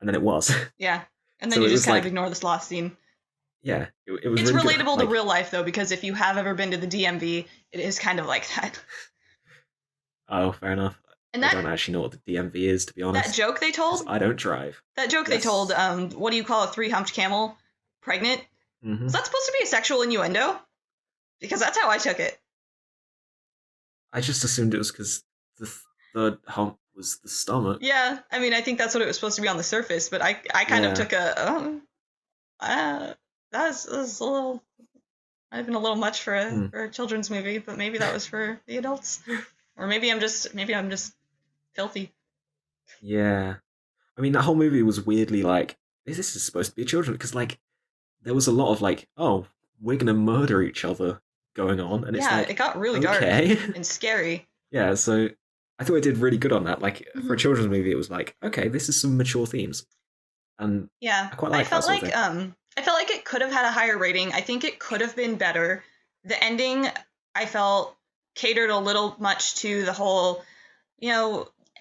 And then it was. Yeah. And then you just kind of ignore the sloth scene. Yeah. It was It's really relatable to real life, though, because if you have ever been to the DMV, it is kind of like that. Oh, fair enough. And I don't actually know what the DMV is, to be honest. That joke they told? I don't drive. That joke they told, what do you call a three-humped camel? Pregnant? Mm-hmm. Is that supposed to be a sexual innuendo? Because that's how I took it. I just assumed it was because the third hump was the stomach. Yeah, I mean, I think that's what it was supposed to be on the surface, but I kind of took that was a little, might have been a little much for a children's movie, but maybe that was for the adults. Or maybe I'm just filthy. Yeah. I mean, that whole movie was weirdly like, this is supposed to be a children, because, like, there was a lot of, like, oh, we're going to murder each other going on, and it's like, it got really dark and scary. Yeah, so I thought it did really good on that. Like, for a children's movie, it was like, okay, this is some mature themes. And I quite like that sort of thing. I felt like it could have had a higher rating. I think it could have been better. The ending, I felt, catered a little much to the whole,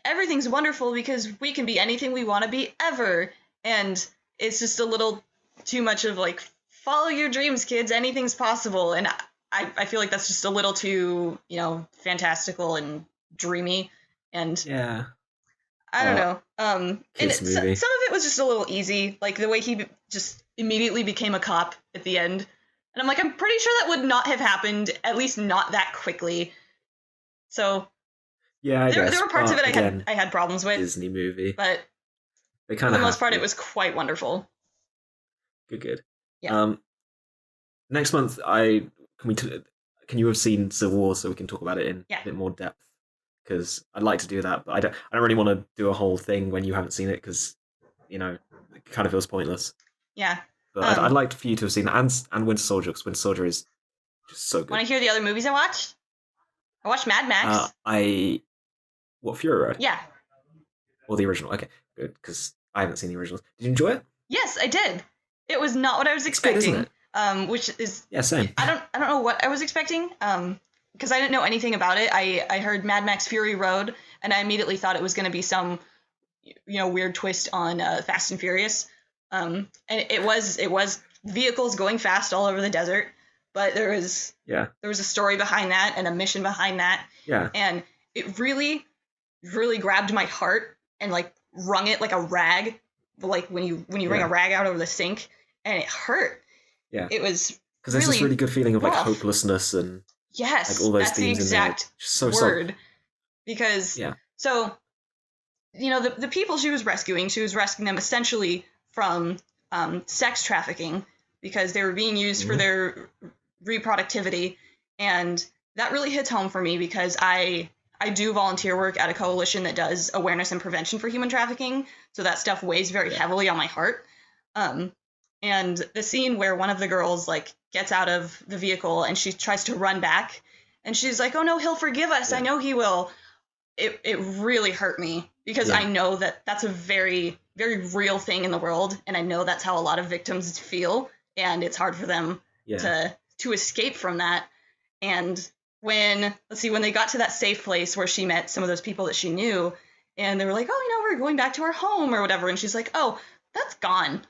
everything's wonderful because we can be anything we want to be ever. And it's just a little too much of, like, follow your dreams, kids, anything's possible. And I feel like that's just a little too, fantastical and dreamy. And I don't know. And some of it was just a little easy, like the way he just immediately became a cop at the end. And I'm like, I'm pretty sure that would not have happened, at least not that quickly. So yeah, there were parts of it I had problems with. Disney movie, but for the most part, it was quite wonderful. Good. Yeah. Next month, can you have seen Civil War so we can talk about it in a bit more depth? Because I'd like to do that, but I don't really want to do a whole thing when you haven't seen it, because it kind of feels pointless. Yeah. But I'd like for you to have seen that, and Winter Soldier, because Winter Soldier is just so good. Want to hear the other movies I watched? I watched Mad Max. What, Fury Road? Yeah. Or the original? Okay, good, because I haven't seen the originals. Did you enjoy it? Yes, I did. It was not what I was expecting. Good, isn't it? Which is same. I don't know what I was expecting. Because I didn't know anything about it. I heard Mad Max Fury Road, and I immediately thought it was going to be some, weird twist on Fast and Furious. And it was vehicles going fast all over the desert, but there was a story behind that and a mission behind that. Yeah. And it really, really grabbed my heart and like wrung it like a rag, like when you wring a rag out over the sink, and it hurt. Yeah. It was because there's this really good feeling of like hopelessness and yes, like all those that's the themes exact in there. word. Because so the people she was rescuing them essentially from sex trafficking because they were being used for their reproductivity, and that really hits home for me because I do volunteer work at a coalition that does awareness and prevention for human trafficking, so that stuff weighs very heavily on my heart. And the scene where one of the girls like gets out of the vehicle and she tries to run back, and she's like, "Oh no, he'll forgive us. I know he will." It really hurt me because I know that that's a very, very real thing in the world, and I know that's how a lot of victims feel, and it's hard for them to escape from that. And when they got to that safe place where she met some of those people that she knew, and they were like, "Oh, we're going back to our home or whatever," and she's like, "Oh, that's gone."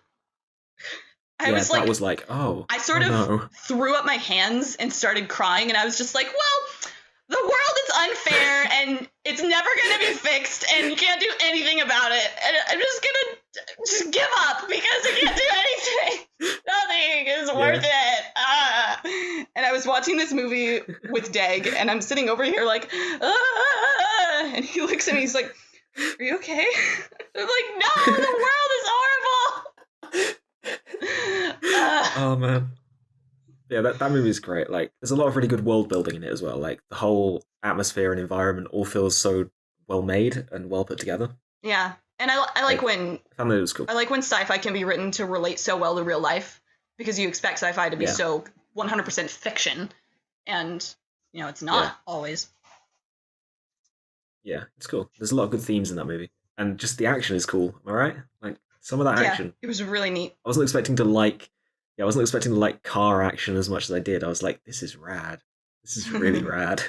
I was like, oh. I sort of threw up my hands and started crying, and I was just like, well, the world is unfair, and it's never going to be fixed, and you can't do anything about it, and I'm just going to give up because I can't do anything. Nothing is worth it. And I was watching this movie with Dag, and I'm sitting over here like, and he looks at me, he's like, "Are you okay?" I'm like, "No, the world is horrible." Oh man, yeah, that movie is great. Like, there's a lot of really good world building in it as well. Like, the whole atmosphere and environment all feels so well made and well put together. Yeah, and I like when I found that it was cool. I like when sci-fi can be written to relate so well to real life, because you expect sci-fi to be so 100% fiction, and it's not always. Yeah, it's cool. There's a lot of good themes in that movie, and just the action is cool. Am I right? Like, some of that action. It was really neat. I wasn't expecting to like car action as much as I did. I was like, this is rad. This is really rad.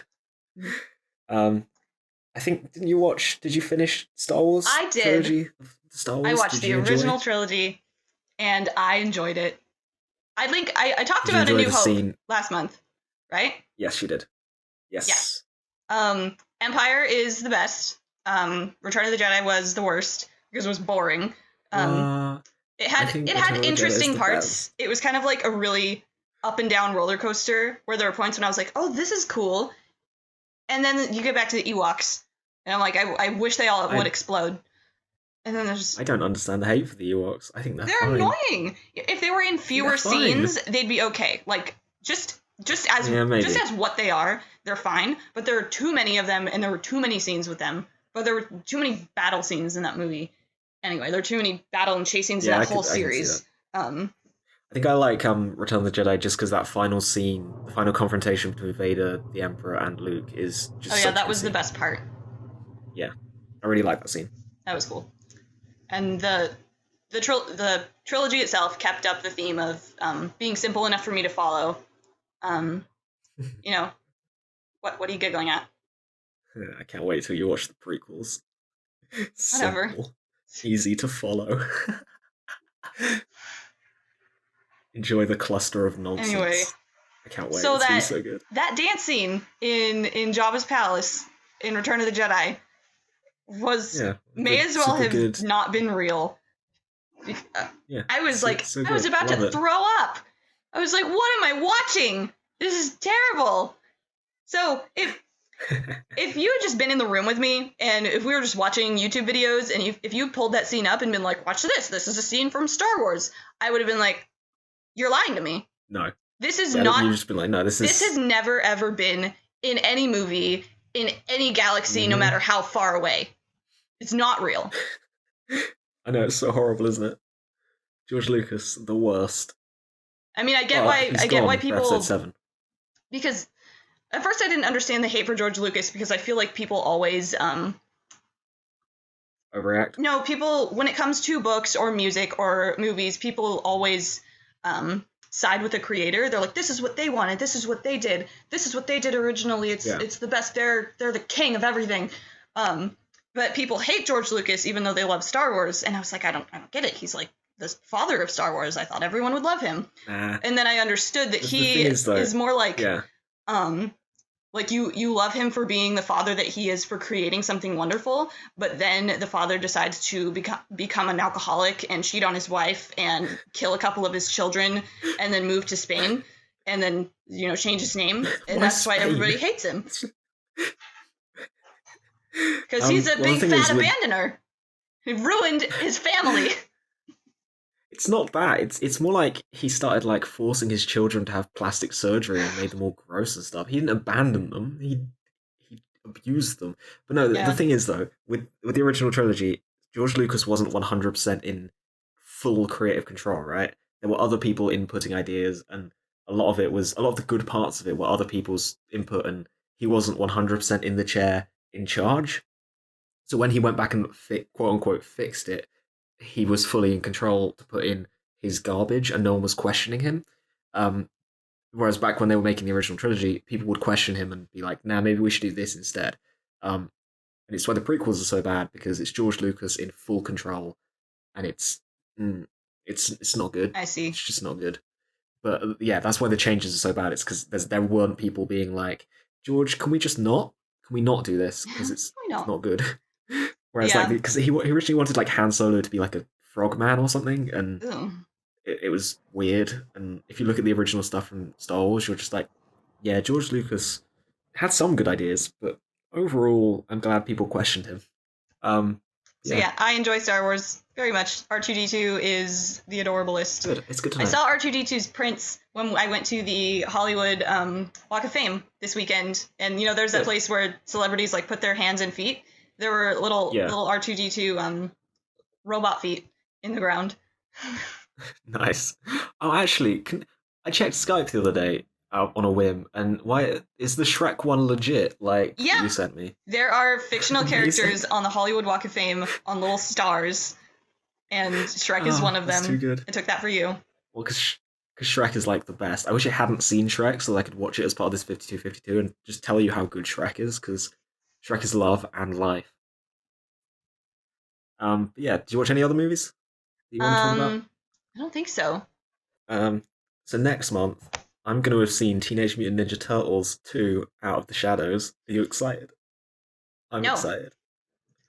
I think, did you finish Star Wars? I did. Trilogy of Star Wars? I watched the original trilogy, and I enjoyed it. I talked about A New Hope last month, right? Yes, you did. Yes. Yeah. Empire is the best. Return of the Jedi was the worst because it was boring. It had interesting parts. It was kind of like a really up and down roller coaster where there were points when I was like, "Oh, this is cool," and then you get back to the Ewoks, and I'm like, I wish they all would explode. And then there's I don't understand the hate for the Ewoks. I think they're fine. Annoying. If they were in fewer scenes, they'd be okay. Like just as what they are, they're fine. But there are too many of them, and there were too many scenes with them. But there were too many battle scenes in that movie. Anyway, there are too many battle and chase scenes in that whole series. I think I like Return of the Jedi just because that final scene, the final confrontation between Vader, the Emperor, and Luke is just. Oh yeah, that was the best part. Yeah, I really like that scene. That was cool, and the trilogy itself kept up the theme of being simple enough for me to follow. What are you giggling at? I can't wait till you watch the prequels. Whatever. Simple. Easy to follow. Enjoy the cluster of nonsense. Anyway, I can't wait. So it's so good. That dance scene in Jabba's palace in Return of the Jedi may as well have not been real. I was I was about to throw up. I was like, what am I watching? This is terrible. So if you had just been in the room with me, and if we were just watching YouTube videos, and if you pulled that scene up and been like, watch this is a scene from Star Wars, I would have been like, you're lying to me. No. This is not. You've just been like, no, this has never ever been in any movie, in any galaxy, no matter how far away. It's not real. I know, it's so horrible, isn't it? George Lucas, the worst. I mean, I get why people. Episode 7. Because At first I didn't understand the hate for George Lucas because I feel like people always overreact. No, people, when it comes to books or music or movies, people always side with the creator. They're like, this is what they wanted, this is what they did, this is what they did originally, it's the best, they're the king of everything. But people hate George Lucas even though they love Star Wars, and I was like, I don't get it. He's like the father of Star Wars. I thought everyone would love him. And then I understood that he is more like like you love him for being the father that he is for creating something wonderful, but then the father decides to become an alcoholic and cheat on his wife and kill a couple of his children and then move to Spain and then, change his name. And that's why everybody hates him. Because he's a big fat abandoner. He ruined his family. It's not that. It's more like he started like forcing his children to have plastic surgery and made them all gross and stuff. He didn't abandon them. He abused them. But no, the thing is though, with the original trilogy, George Lucas wasn't 100% in full creative control, right? There were other people inputting ideas, and a lot of the good parts of it were other people's input, and he wasn't 100% in the chair in charge. So when he went back and quote unquote fixed it, he was fully in control to put in his garbage and no one was questioning him. Whereas back when they were making the original trilogy, people would question him and be like, nah, maybe we should do this instead. And it's why the prequels are so bad, because it's George Lucas in full control, and it's not good. I see. It's just not good. But yeah, that's why the changes are so bad. It's because there weren't people being like, George, can we not do this? Because it's not good. Whereas, because he originally wanted like Han Solo to be like a frogman or something, and it was weird. And if you look at the original stuff from Star Wars, you're just like, yeah, George Lucas had some good ideas, but overall, I'm glad people questioned him. So I enjoy Star Wars very much. R2-D2 is the adorablest. Good. It's good to know. I saw R2-D2's prints when I went to the Hollywood Walk of Fame this weekend, and there's that place where celebrities like put their hands and feet. There were little R2-D2 robot feet in the ground. Nice. Oh, actually, I checked Skype the other day on a whim, and why is the Shrek one legit? Like you sent me. There are fictional characters on the Hollywood Walk of Fame on little stars, and Shrek is one of them. That's too good. I took that for you. Well, because Shrek is like the best. I wish I hadn't seen Shrek so that I could watch it as part of this 5252 and just tell you how good Shrek is, because Shrek is love and life. Do you watch any other movies that you want to talk about? I don't think so. So next month, I'm going to have seen Teenage Mutant Ninja Turtles 2 Out of the Shadows. Are you excited? I'm excited.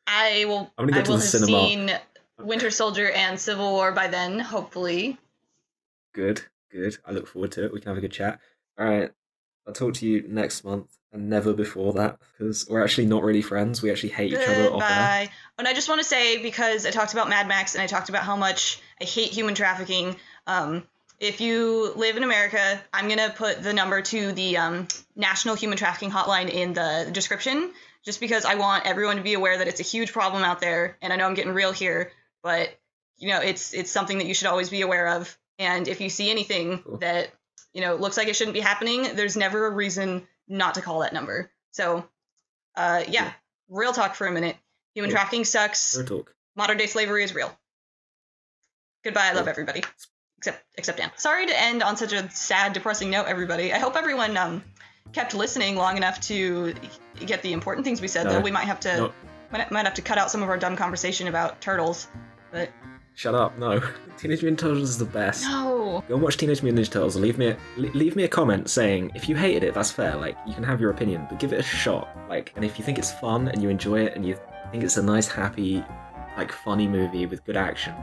I will have seen Winter Soldier and Civil War by then, hopefully. Good. I look forward to it. We can have a good chat. All right. I'll talk to you next month and never before that, because we're actually not really friends. We actually hate each other off air. And I just want to say, because I talked about Mad Max and I talked about how much I hate human trafficking, if you live in America, I'm going to put the number to the National Human Trafficking Hotline in the description, just because I want everyone to be aware that it's a huge problem out there. And I know I'm getting real here, but it's something that you should always be aware of. And if you see anything that looks like it shouldn't be happening, there's never a reason not to call that number. So, real talk for a minute. Human trafficking sucks. Real talk. Modern day slavery is real. Goodbye. I love everybody. Except Dan. Sorry to end on such a sad, depressing note, everybody. I hope everyone kept listening long enough to get the important things we said, though. We might have to might have to cut out some of our dumb conversation about turtles. But shut up. No. Teenage Mutant Turtles is the best. No. Go and watch Teenage Mutant Ninja Turtles and leave me a comment saying if you hated it, that's fair. Like, you can have your opinion, but give it a shot. Like, and if you think it's fun and you enjoy it and you think it's a nice, happy, like, funny movie with good action,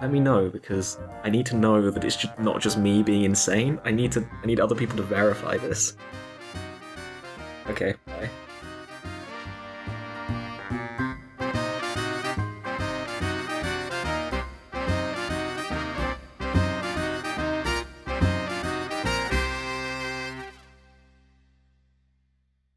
let me know, because I need to know that it's not just me being insane. I need other people to verify this. Okay, bye.